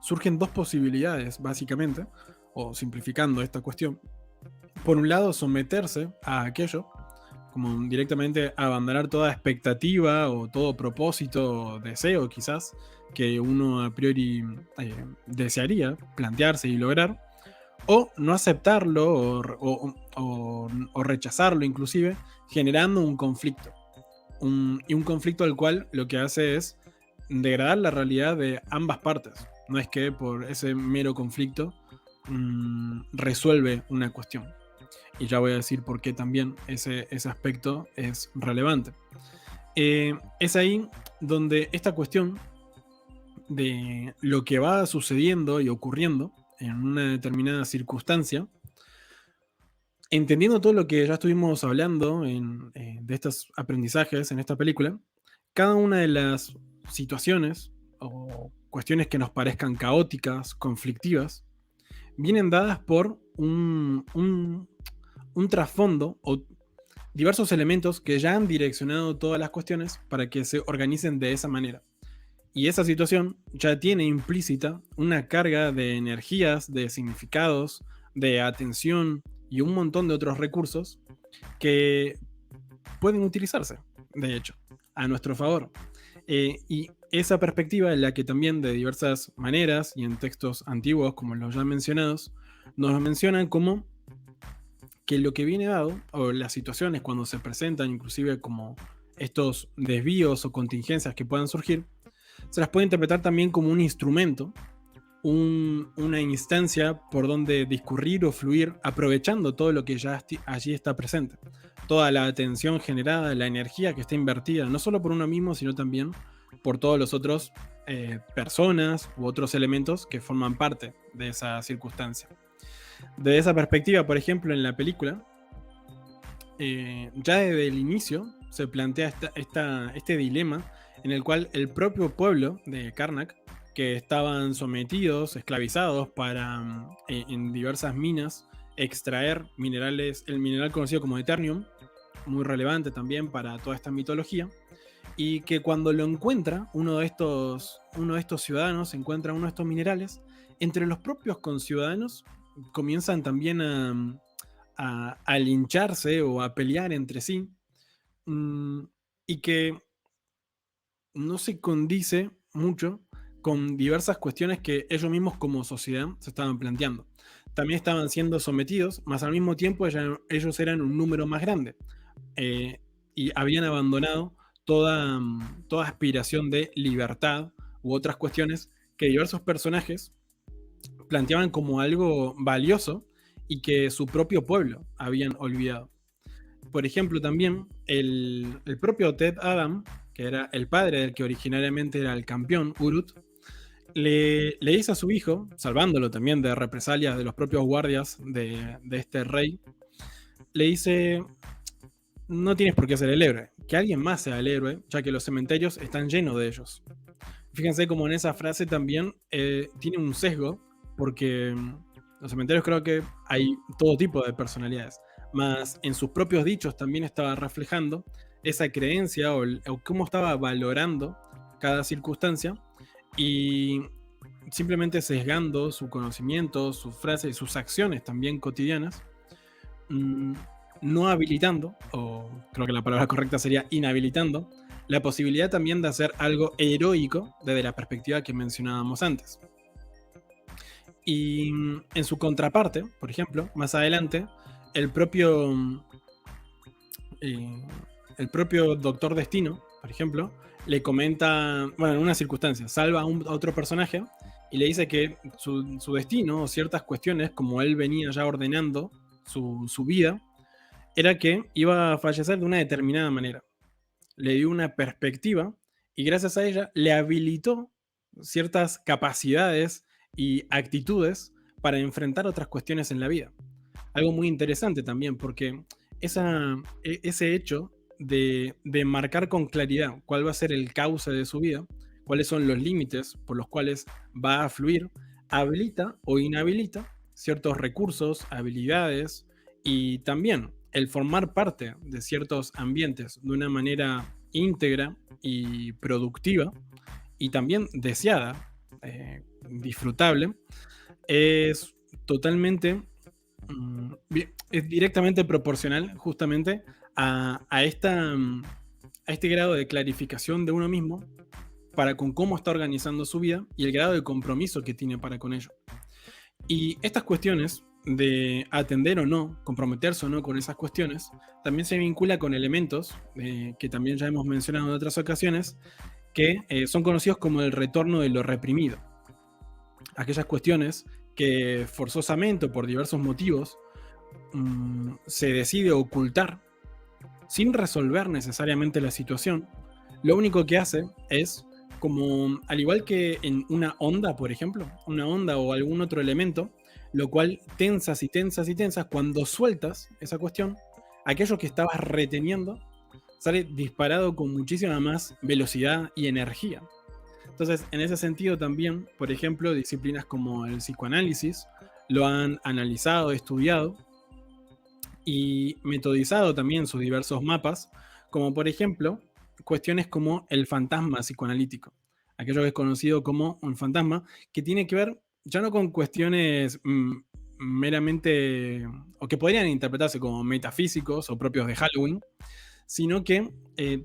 E: surgen dos posibilidades, básicamente, o simplificando esta cuestión. Por un lado, someterse a aquello, como directamente abandonar toda expectativa o todo propósito o deseo quizás que uno a priori desearía plantearse y lograr, o no aceptarlo o rechazarlo inclusive, generando un conflicto. Y un conflicto al cual lo que hace es degradar la realidad de ambas partes. No es que por ese mero conflicto resuelve una cuestión. Y ya voy a decir por qué también ese aspecto es relevante. Es ahí donde esta cuestión de lo que va sucediendo y ocurriendo en una determinada circunstancia, entendiendo todo lo que ya estuvimos hablando de estos aprendizajes en esta película, cada una de las situaciones o cuestiones que nos parezcan caóticas, conflictivas, vienen dadas por un trasfondo o diversos elementos que ya han direccionado todas las cuestiones para que se organicen de esa manera. Y esa situación ya tiene implícita una carga de energías, de significados, de atención y un montón de otros recursos que pueden utilizarse, de hecho, a nuestro favor. Y esa perspectiva es la que también de diversas maneras y en textos antiguos como los ya mencionados, nos mencionan como que lo que viene dado, o las situaciones cuando se presentan inclusive como estos desvíos o contingencias que puedan surgir, se las puede interpretar también como un instrumento, una instancia por donde discurrir o fluir, aprovechando todo lo que ya allí está presente. Toda la atención generada, la energía que está invertida, no solo por uno mismo, sino también por todos los otros personas u otros elementos que forman parte de esa circunstancia. Desde esa perspectiva, por ejemplo, en la película, ya desde el inicio se plantea este dilema en el cual el propio pueblo de Karnak, que estaban sometidos, esclavizados para en diversas minas extraer minerales, el mineral conocido como Eternium, muy relevante también para toda esta mitología, y que cuando lo encuentra uno de estos ciudadanos, encuentra uno de estos minerales, entre los propios conciudadanos comienzan también a lincharse o a pelear entre sí, y que no se condice mucho con diversas cuestiones que ellos mismos como sociedad se estaban planteando. También estaban siendo sometidos, más al mismo tiempo ellos eran un número más grande, y habían abandonado toda aspiración de libertad u otras cuestiones que diversos personajes planteaban como algo valioso y que su propio pueblo habían olvidado. Por ejemplo, también el propio Ted Adam, que era el padre del que originariamente era el campeón, Urut, le dice a su hijo, salvándolo también de represalias de los propios guardias de este rey, le dice: no tienes por qué ser el héroe, que alguien más sea el héroe, ya que los cementerios están llenos de ellos. Fíjense como en esa frase también tiene un sesgo, porque los cementerios creo que hay todo tipo de personalidades, más en sus propios dichos también estaba reflejando esa creencia o cómo estaba valorando cada circunstancia y simplemente sesgando su conocimiento, sus frases y sus acciones también cotidianas, no habilitando, o creo que la palabra correcta sería inhabilitando, la posibilidad también de hacer algo heroico desde la perspectiva que mencionábamos antes. Y en su contraparte, por ejemplo, más adelante, el propio el propio Doctor Destino, por ejemplo, le comenta, bueno, en una circunstancia, salva a otro personaje y le dice que su destino o ciertas cuestiones, como él venía ya ordenando su vida, era que iba a fallecer de una determinada manera. Le dio una perspectiva y gracias a ella le habilitó ciertas capacidades y actitudes para enfrentar otras cuestiones en la vida. Algo muy interesante también, porque ese hecho de marcar con claridad cuál va a ser el cauce de su vida, cuáles son los límites por los cuales va a fluir, habilita o inhabilita ciertos recursos, habilidades y también el formar parte de ciertos ambientes de una manera íntegra y productiva y también deseada, disfrutable, es totalmente, es directamente proporcional justamente a este grado de clarificación de uno mismo para con cómo está organizando su vida y el grado de compromiso que tiene para con ello. Y estas cuestiones de atender o no, comprometerse o no con esas cuestiones, también se vincula con elementos que también ya hemos mencionado en otras ocasiones, que son conocidos como el retorno de lo reprimido. Aquellas cuestiones que forzosamente o por diversos motivos se decide ocultar sin resolver necesariamente la situación, lo único que hace es, como al igual que en una onda, por ejemplo, una onda o algún otro elemento, lo cual tensas y tensas y tensas, cuando sueltas esa cuestión, aquello que estabas reteniendo sale disparado con muchísima más velocidad y energía. Entonces, en ese sentido también, por ejemplo, disciplinas como el psicoanálisis lo han analizado, estudiado y metodizado también sus diversos mapas, como por ejemplo cuestiones como el fantasma psicoanalítico, aquello que es conocido como un fantasma, que tiene que ver ya no con cuestiones meramente, o que podrían interpretarse como metafísicos o propios de Halloween, sino que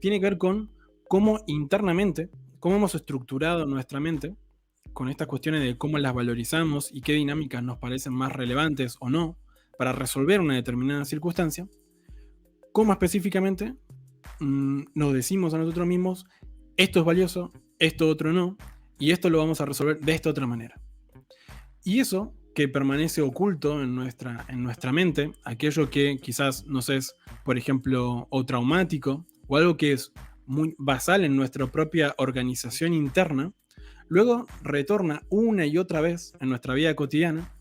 E: tiene que ver con cómo internamente, cómo hemos estructurado nuestra mente con estas cuestiones de cómo las valorizamos y qué dinámicas nos parecen más relevantes o no para resolver una determinada circunstancia, cómo específicamente nos decimos a nosotros mismos, esto es valioso, esto otro no, y esto lo vamos a resolver de esta otra manera. Y eso que permanece oculto en nuestra mente, aquello que quizás nos es, por ejemplo, o traumático, o algo que es muy basal en nuestra propia organización interna, luego retorna una y otra vez en nuestra vida cotidiana,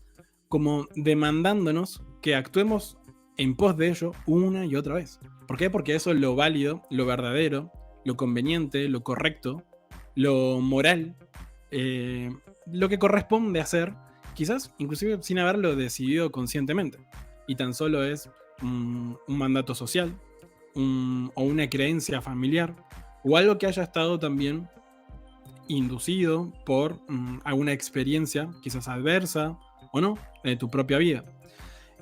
E: como demandándonos que actuemos en pos de ello una y otra vez. ¿Por qué? Porque eso es lo válido, lo verdadero, lo conveniente, lo correcto, lo moral, lo que corresponde hacer, quizás inclusive sin haberlo decidido conscientemente. Y tan solo es un mandato social, o una creencia familiar, o algo que haya estado también inducido por alguna experiencia, quizás adversa o no, de tu propia vida.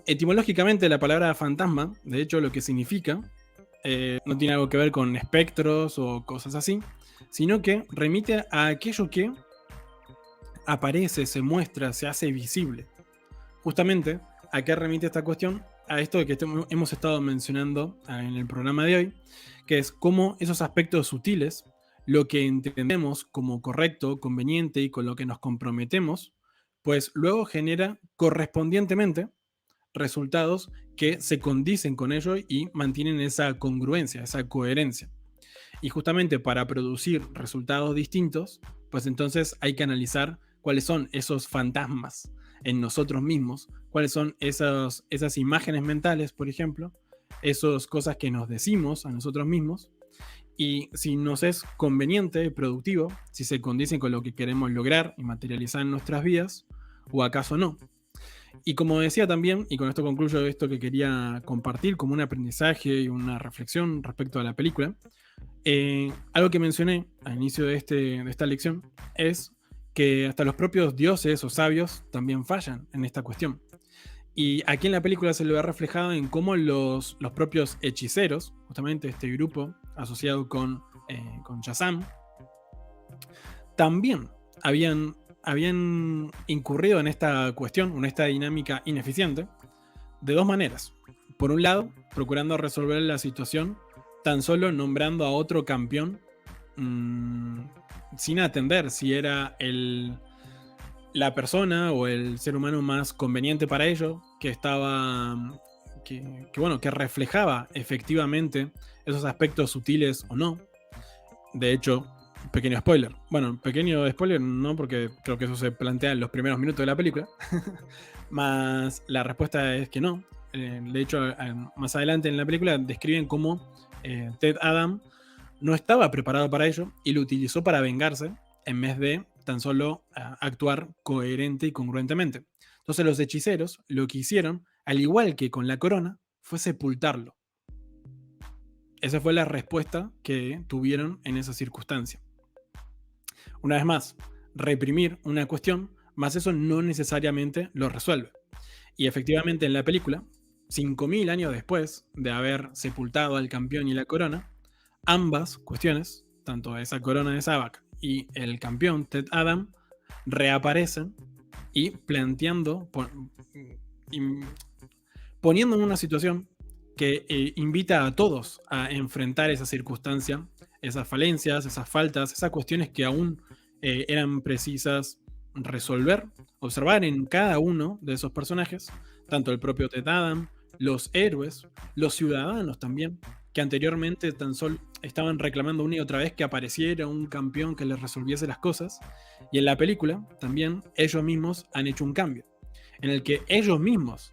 E: Etimológicamente la palabra fantasma, de hecho lo que significa, no tiene algo que ver con espectros o cosas así, sino que remite a aquello que aparece, se muestra, se hace visible. Justamente, ¿a qué remite esta cuestión? A esto que hemos estado mencionando en el programa de hoy, que es cómo esos aspectos sutiles, lo que entendemos como correcto, conveniente y con lo que nos comprometemos, pues luego genera correspondientemente resultados que se condicen con ello y mantienen esa congruencia, esa coherencia. Y justamente para producir resultados distintos, pues entonces hay que analizar cuáles son esos fantasmas en nosotros mismos, cuáles son esas imágenes mentales, por ejemplo, esas cosas que nos decimos a nosotros mismos, y si nos es conveniente y productivo, si se condicen con lo que queremos lograr y materializar en nuestras vidas, o acaso no. Y como decía también, y con esto concluyo esto que quería compartir como un aprendizaje y una reflexión respecto a la película, algo que mencioné al inicio de esta lección es que hasta los propios dioses o sabios también fallan en esta cuestión. Y aquí en la película se lo ve reflejado en cómo los propios hechiceros, justamente este grupo asociado con Shazam, también habían incurrido en esta cuestión, en esta dinámica ineficiente, de dos maneras. Por un lado, procurando resolver la situación tan solo nombrando a otro campeón, mm, sin atender si era la persona o el ser humano más conveniente para ello, que estaba, bueno, que reflejaba efectivamente esos aspectos sutiles o no. De hecho, pequeño spoiler. Bueno, pequeño spoiler no, porque creo que eso se plantea en los primeros minutos de la película. Más la respuesta es que no. De hecho, más adelante en la película describen cómo Ted Adam no estaba preparado para ello y lo utilizó para vengarse en vez de tan solo actuar coherente y congruentemente. Entonces los hechiceros lo que hicieron, al igual que con la corona, fue sepultarlo. Esa fue la respuesta que tuvieron en esa circunstancia. Una vez más, reprimir una cuestión, más eso no necesariamente lo resuelve. Y efectivamente en la película, 5000 años después de haber sepultado al campeón y la corona, ambas cuestiones, tanto esa corona de Sabbac y el campeón Ted Adam, reaparecen y planteando, poniendo en una situación que invita a todos a enfrentar esa circunstancia, esas falencias, esas faltas, esas cuestiones que aún eran precisas resolver, observar en cada uno de esos personajes, tanto el propio Ted Adam, los héroes, los ciudadanos también, que anteriormente tan solo estaban reclamando una y otra vez que apareciera un campeón que les resolviese las cosas, y en la película también ellos mismos han hecho un cambio, en el que ellos mismos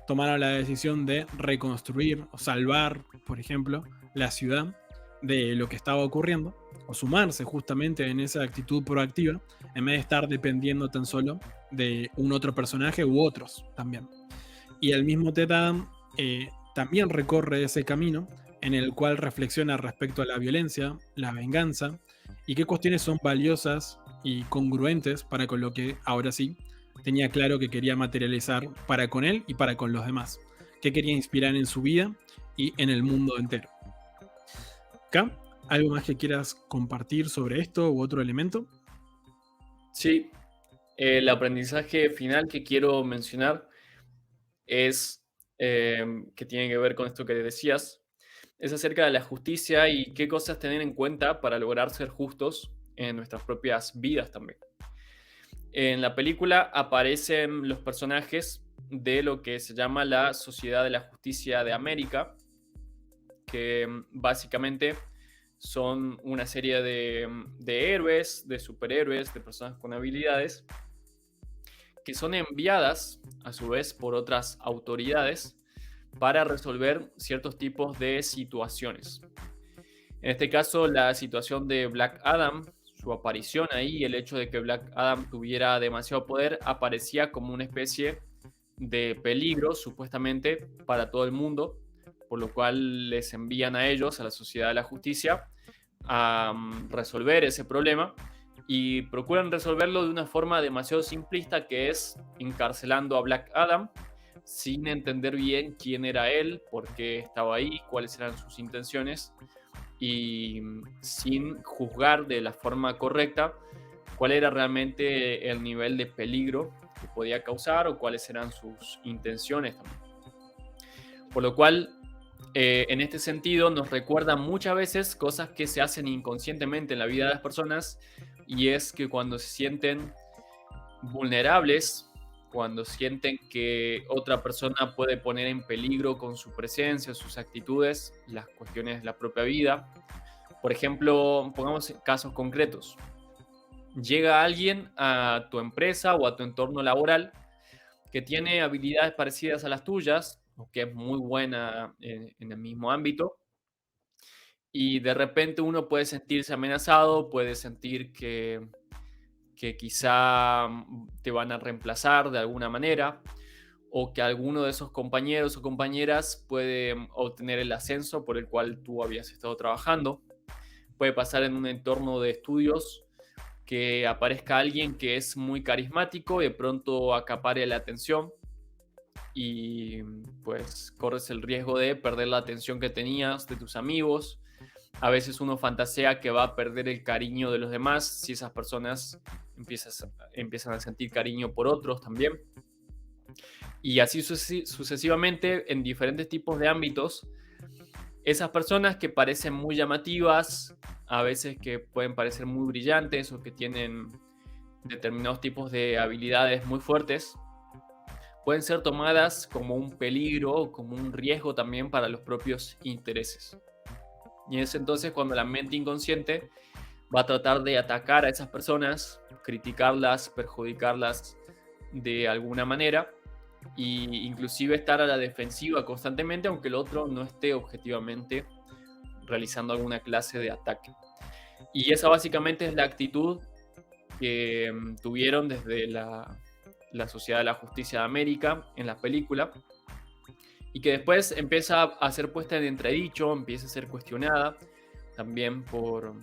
E: tomaron la decisión de reconstruir o salvar, por ejemplo, la ciudad de lo que estaba ocurriendo, o sumarse justamente en esa actitud proactiva, en vez de estar dependiendo tan solo de un otro personaje u otros también. Y el mismo Ted Adam también recorre ese camino en el cual reflexiona respecto a la violencia, la venganza, y qué cuestiones son valiosas y congruentes para con lo que ahora sí tenía claro que quería materializar para con él y para con los demás, que quería inspirar en su vida y en el mundo entero. ¿Acá? ¿Algo más que quieras compartir sobre esto u otro elemento?
A: Sí, el aprendizaje final que quiero mencionar es que tiene que ver con esto que decías, es acerca de la justicia y qué cosas tener en cuenta para lograr ser justos en nuestras propias vidas también. En la película aparecen los personajes de lo que se llama la Sociedad de la Justicia de América, que básicamente son una serie de héroes, de superhéroes, de personas con habilidades, que son enviadas a su vez por otras autoridades para resolver ciertos tipos de situaciones. En este caso, la situación de Black Adam, su aparición ahí, el hecho de que Black Adam tuviera demasiado poder, aparecía como una especie de peligro, supuestamente, para todo el mundo, por lo cual les envían a ellos, a la Sociedad de la Justicia, a resolver ese problema y procuran resolverlo de una forma demasiado simplista, que es encarcelando a Black Adam sin entender bien quién era él, por qué estaba ahí, cuáles eran sus intenciones y sin juzgar de la forma correcta cuál era realmente el nivel de peligro que podía causar o cuáles eran sus intenciones también. Por lo cual, en este sentido, nos recuerda muchas veces cosas que se hacen inconscientemente en la vida de las personas, y es que cuando se sienten vulnerables, cuando sienten que otra persona puede poner en peligro con su presencia, sus actitudes, las cuestiones de la propia vida. Por ejemplo, pongamos casos concretos. Llega alguien a tu empresa o a tu entorno laboral que tiene habilidades parecidas a las tuyas, o que es muy buena en el mismo ámbito, y de repente uno puede sentirse amenazado, puede sentir que quizá te van a reemplazar de alguna manera, o que alguno de esos compañeros o compañeras puede obtener el ascenso por el cual tú habías estado trabajando. Puede pasar en un entorno de estudios que aparezca alguien que es muy carismático y de pronto acapare la atención y pues corres el riesgo de perder la atención que tenías de tus amigos. A veces uno fantasea que va a perder el cariño de los demás si esas personas empiezan a sentir cariño por otros también. Y así sucesivamente en diferentes tipos de ámbitos. Esas personas que parecen muy llamativas, a veces que pueden parecer muy brillantes o que tienen determinados tipos de habilidades muy fuertes, pueden ser tomadas como un peligro o como un riesgo también para los propios intereses. Y es entonces cuando la mente inconsciente va a tratar de atacar a esas personas, criticarlas, perjudicarlas de alguna manera e inclusive estar a la defensiva constantemente, aunque el otro no esté objetivamente realizando alguna clase de ataque. Y esa básicamente es la actitud que tuvieron desde la Sociedad de la Justicia de América en la película, y que después empieza a ser puesta en entredicho, empieza a ser cuestionada también por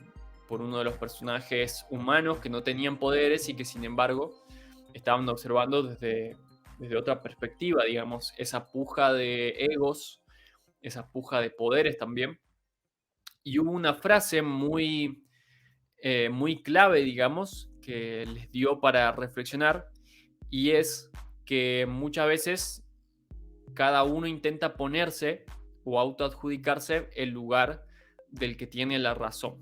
A: uno de los personajes humanos que no tenían poderes y que sin embargo estaban observando desde otra perspectiva, digamos, esa puja de egos, esa puja de poderes también. Y hubo una frase muy clave, digamos, que les dio para reflexionar, y es que muchas veces cada uno intenta ponerse o autoadjudicarse el lugar del que tiene la razón,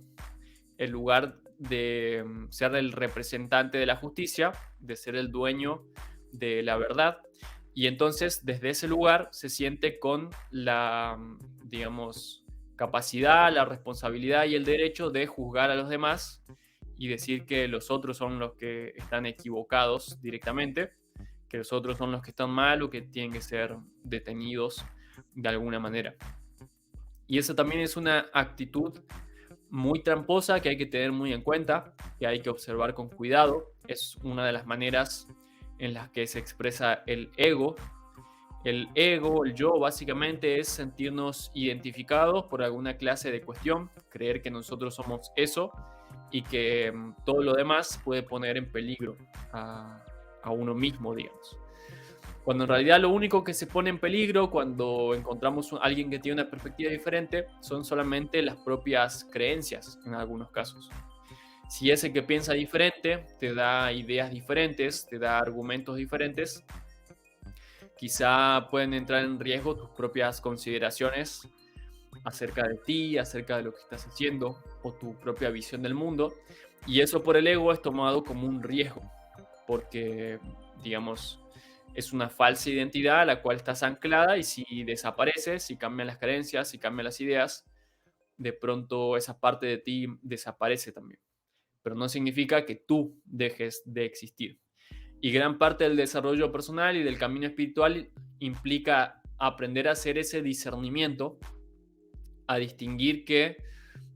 A: el lugar de ser el representante de la justicia, de ser el dueño de la verdad, y entonces desde ese lugar se siente con la, digamos, capacidad, la responsabilidad y el derecho de juzgar a los demás y decir que los otros son los que están equivocados directamente, que los otros son los que están mal o que tienen que ser detenidos de alguna manera. Y esa también es una actitud muy tramposa que hay que tener muy en cuenta, que hay que observar con cuidado. Es una de las maneras en las que se expresa el ego. El ego, el yo, básicamente es sentirnos identificados por alguna clase de cuestión, creer que nosotros somos eso y que todo lo demás puede poner en peligro a uno mismo, digamos. Cuando en realidad lo único que se pone en peligro cuando encontramos a alguien que tiene una perspectiva diferente son solamente las propias creencias en algunos casos. Si ese que piensa diferente te da ideas diferentes, te da argumentos diferentes, quizá pueden entrar en riesgo tus propias consideraciones acerca de ti, acerca de lo que estás haciendo o tu propia visión del mundo, y eso por el ego es tomado como un riesgo, porque, digamos, es una falsa identidad a la cual estás anclada, y si desapareces, si cambian las creencias, si cambian las ideas, de pronto esa parte de ti desaparece también. Pero no significa que tú dejes de existir. Y gran parte del desarrollo personal y del camino espiritual implica aprender a hacer ese discernimiento, a distinguir que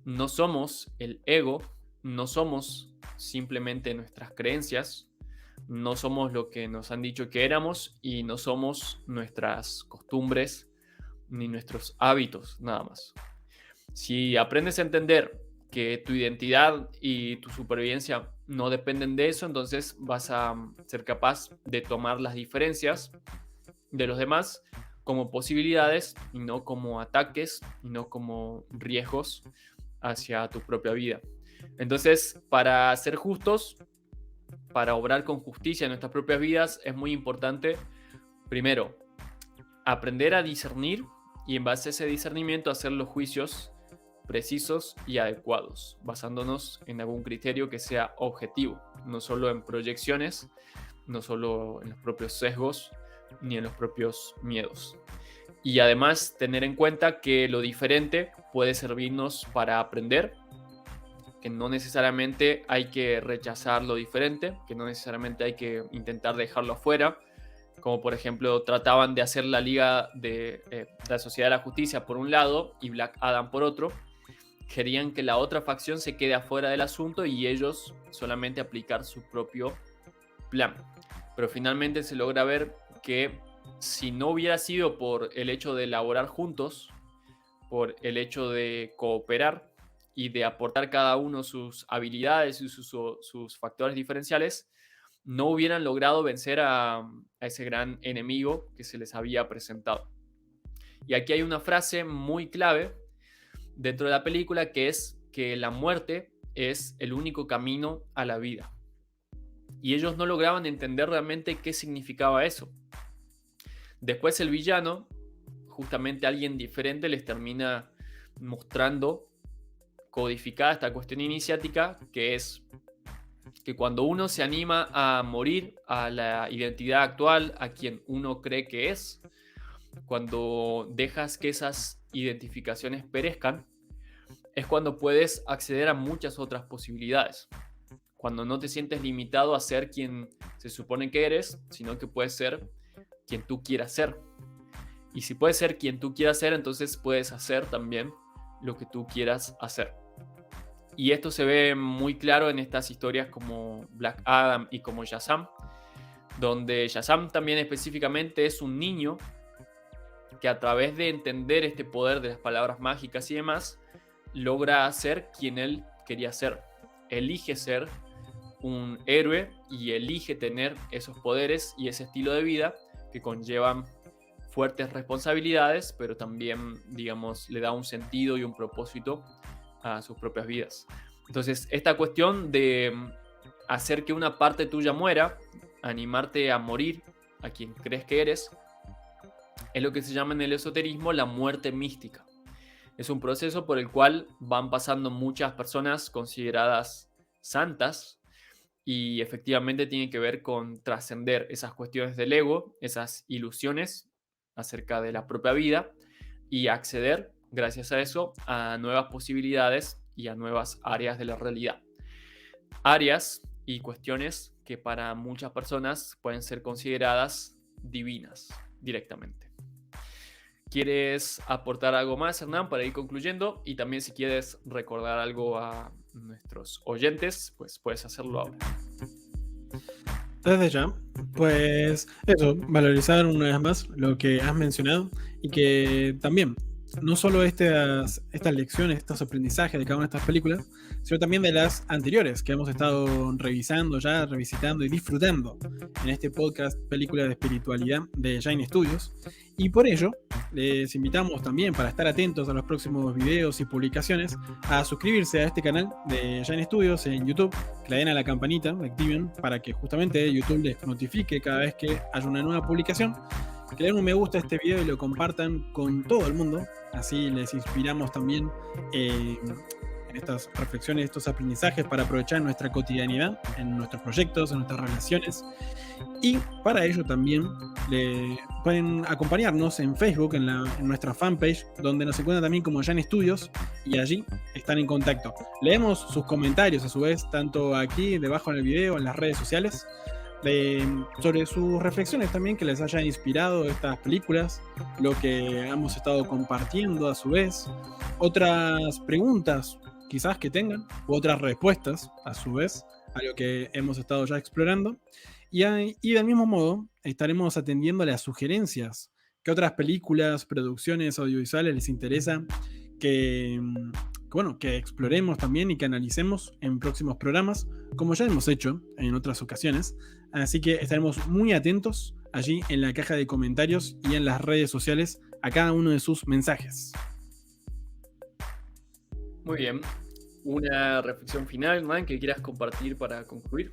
A: no somos el ego, no somos simplemente nuestras creencias, no somos lo que nos han dicho que éramos y no somos nuestras costumbres ni nuestros hábitos, nada más. Si aprendes a entender que tu identidad y tu supervivencia no dependen de eso, entonces vas a ser capaz de tomar las diferencias de los demás como posibilidades y no como ataques y no como riesgos hacia tu propia vida. Entonces, para ser justos, para obrar con justicia en nuestras propias vidas, es muy importante, primero, aprender a discernir y en base a ese discernimiento hacer los juicios precisos y adecuados, basándonos en algún criterio que sea objetivo, no solo en proyecciones, no solo en los propios sesgos, ni en los propios miedos. Y además tener en cuenta que lo diferente puede servirnos para aprender, que no necesariamente hay que rechazar lo diferente, que no necesariamente hay que intentar dejarlo afuera, como por ejemplo trataban de hacer la Liga de la Sociedad de la Justicia por un lado y Black Adam por otro. Querían que la otra facción se quede afuera del asunto y ellos solamente aplicar su propio plan. Pero finalmente se logra ver que si no hubiera sido por el hecho de elaborar juntos, por el hecho de cooperar y de aportar cada uno sus habilidades y sus factores diferenciales, no hubieran logrado vencer a ese gran enemigo que se les había presentado. Y aquí hay una frase muy clave dentro de la película, que es que la muerte es el único camino a la vida. Y ellos no lograban entender realmente qué significaba eso. Después el villano, justamente alguien diferente, les termina mostrando codificada esta cuestión iniciática, que es que cuando uno se anima a morir a la identidad actual, a quien uno cree que es, cuando dejas que esas identificaciones perezcan, es cuando puedes acceder a muchas otras posibilidades. Cuando no te sientes limitado a ser quien se supone que eres, sino que puedes ser quien tú quieras ser. Y si puedes ser quien tú quieras ser, entonces puedes hacer también lo que tú quieras hacer. Y esto se ve muy claro en estas historias como Black Adam y como Shazam, donde Shazam también específicamente es un niño que a través de entender este poder de las palabras mágicas y demás, logra ser quien él quería ser. Elige ser un héroe y elige tener esos poderes y ese estilo de vida que conllevan fuertes responsabilidades, pero también, digamos, le da un sentido y un propósito a sus propias vidas. Entonces, esta cuestión de hacer que una parte tuya muera, animarte a morir a quien crees que eres, es lo que se llama en el esoterismo la muerte mística. Es un proceso por el cual van pasando muchas personas consideradas santas y efectivamente tiene que ver con trascender esas cuestiones del ego, esas ilusiones acerca de la propia vida y acceder, gracias a eso, a nuevas posibilidades y a nuevas áreas de la realidad. Áreas y cuestiones que para muchas personas pueden ser consideradas divinas directamente. ¿Quieres aportar algo más, Hernán, para ir concluyendo? Y también si quieres recordar algo a nuestros oyentes, pues puedes hacerlo ahora.
E: Desde ya, pues eso, valorizar una vez más lo que has mencionado y que también, no solo estas lecciones, estos aprendizajes de cada una de estas películas, sino también de las anteriores que hemos estado revisando ya, revisitando y disfrutando en este podcast Películas de Espiritualidad de Shine Studios. Y por ello, les invitamos también, para estar atentos a los próximos videos y publicaciones, a suscribirse a este canal de Shine Studios en YouTube, que le den a la campanita, activen, para que justamente YouTube les notifique cada vez que haya una nueva publicación, que le den un me gusta a este video y lo compartan con todo el mundo, así les inspiramos también en estas reflexiones, estos aprendizajes para aprovechar en nuestra cotidianidad, en nuestros proyectos, en nuestras relaciones. Y para ello también pueden acompañarnos en Facebook, en nuestra fanpage, donde nos encuentran también como Shine Studios, y allí están en contacto. Leemos sus comentarios a su vez, tanto aquí debajo en el video, en las redes sociales, sobre sus reflexiones también que les haya inspirado estas películas, lo que hemos estado compartiendo a su vez, otras preguntas quizás que tengan, u otras respuestas a su vez a lo que hemos estado ya explorando. Y del mismo modo, estaremos atendiendo las sugerencias. ¿Qué otras películas, producciones audiovisuales les interesa que exploremos también y que analicemos en próximos programas, como ya hemos hecho en otras ocasiones? Así que estaremos muy atentos allí en la caja de comentarios y en las redes sociales a cada uno de sus mensajes.
A: Muy bien. ¿Una reflexión final, man, que quieras compartir para concluir?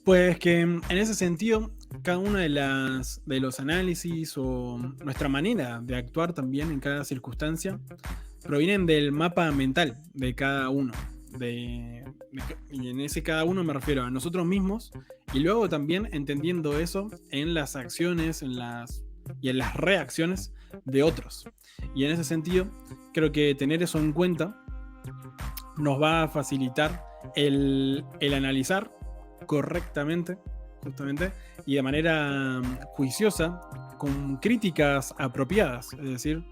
E: Pues que en ese sentido, cada uno de los análisis o nuestra manera de actuar también en cada circunstancia provienen del mapa mental de cada uno. Y en ese cada uno me refiero a nosotros mismos, y luego también entendiendo eso en las acciones y en las reacciones de otros. Y en ese sentido, creo que tener eso en cuenta nos va a facilitar el analizar correctamente, justamente, y de manera juiciosa, con críticas apropiadas, es decir,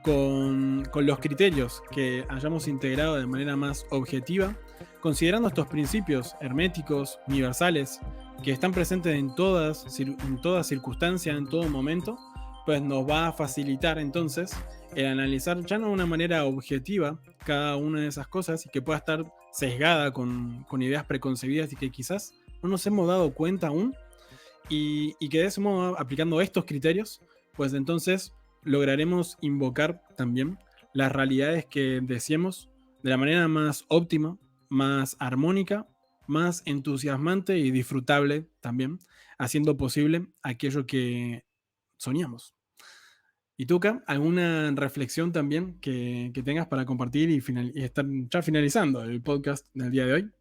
E: con los criterios que hayamos integrado de manera más objetiva, considerando estos principios herméticos, universales, que están presentes en toda circunstancia, en todo momento, pues nos va a facilitar entonces el analizar ya no de una manera objetiva cada una de esas cosas y que pueda estar sesgada con ideas preconcebidas y que quizás no nos hemos dado cuenta aún, y que de ese modo, aplicando estos criterios, pues entonces lograremos invocar también las realidades que deseemos de la manera más óptima, más armónica, más entusiasmante y disfrutable también, haciendo posible aquello que soñamos. ¿Y Tuca, alguna reflexión también que tengas para compartir y estar ya finalizando el podcast del día de hoy?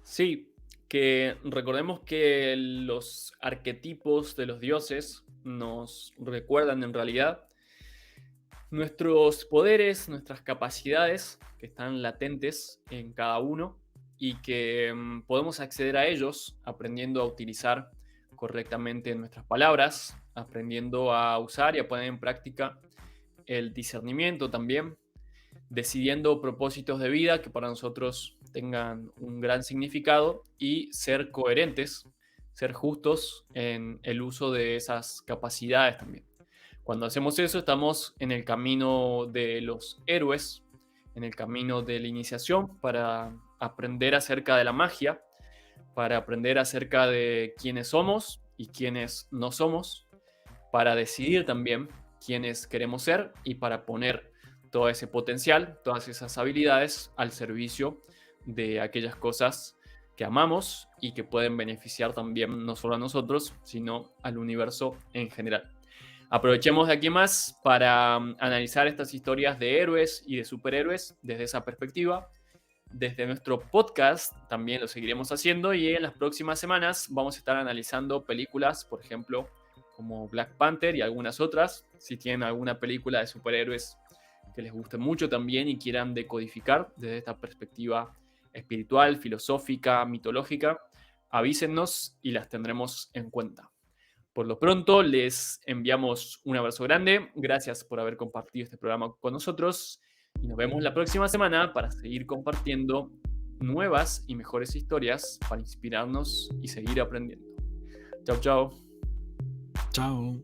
A: Sí, que recordemos que los arquetipos de los dioses nos recuerdan en realidad nuestros poderes, nuestras capacidades que están latentes en cada uno y que podemos acceder a ellos aprendiendo a utilizar correctamente nuestras palabras, aprendiendo a usar y a poner en práctica el discernimiento también, decidiendo propósitos de vida que para nosotros tengan un gran significado y ser coherentes, ser justos en el uso de esas capacidades también. Cuando hacemos eso, estamos en el camino de los héroes, en el camino de la iniciación para aprender acerca de la magia, para aprender acerca de quiénes somos y quiénes no somos, para decidir también quiénes queremos ser y para poner todo ese potencial, todas esas habilidades al servicio de aquellas cosas que amamos y que pueden beneficiar también no solo a nosotros, sino al universo en general. Aprovechemos de aquí más para analizar estas historias de héroes y de superhéroes desde esa perspectiva. Desde nuestro podcast también lo seguiremos haciendo y en las próximas semanas vamos a estar analizando películas, por ejemplo, como Black Panther y algunas otras. Si tienen alguna película de superhéroes que les guste mucho también y quieran decodificar desde esta perspectiva espiritual, filosófica, mitológica, avísennos y las tendremos en cuenta. Por lo pronto, les enviamos un abrazo grande. Gracias por haber compartido este programa con nosotros y nos vemos la próxima semana para seguir compartiendo nuevas y mejores historias para inspirarnos y seguir aprendiendo. Chao, chao.
E: Chao.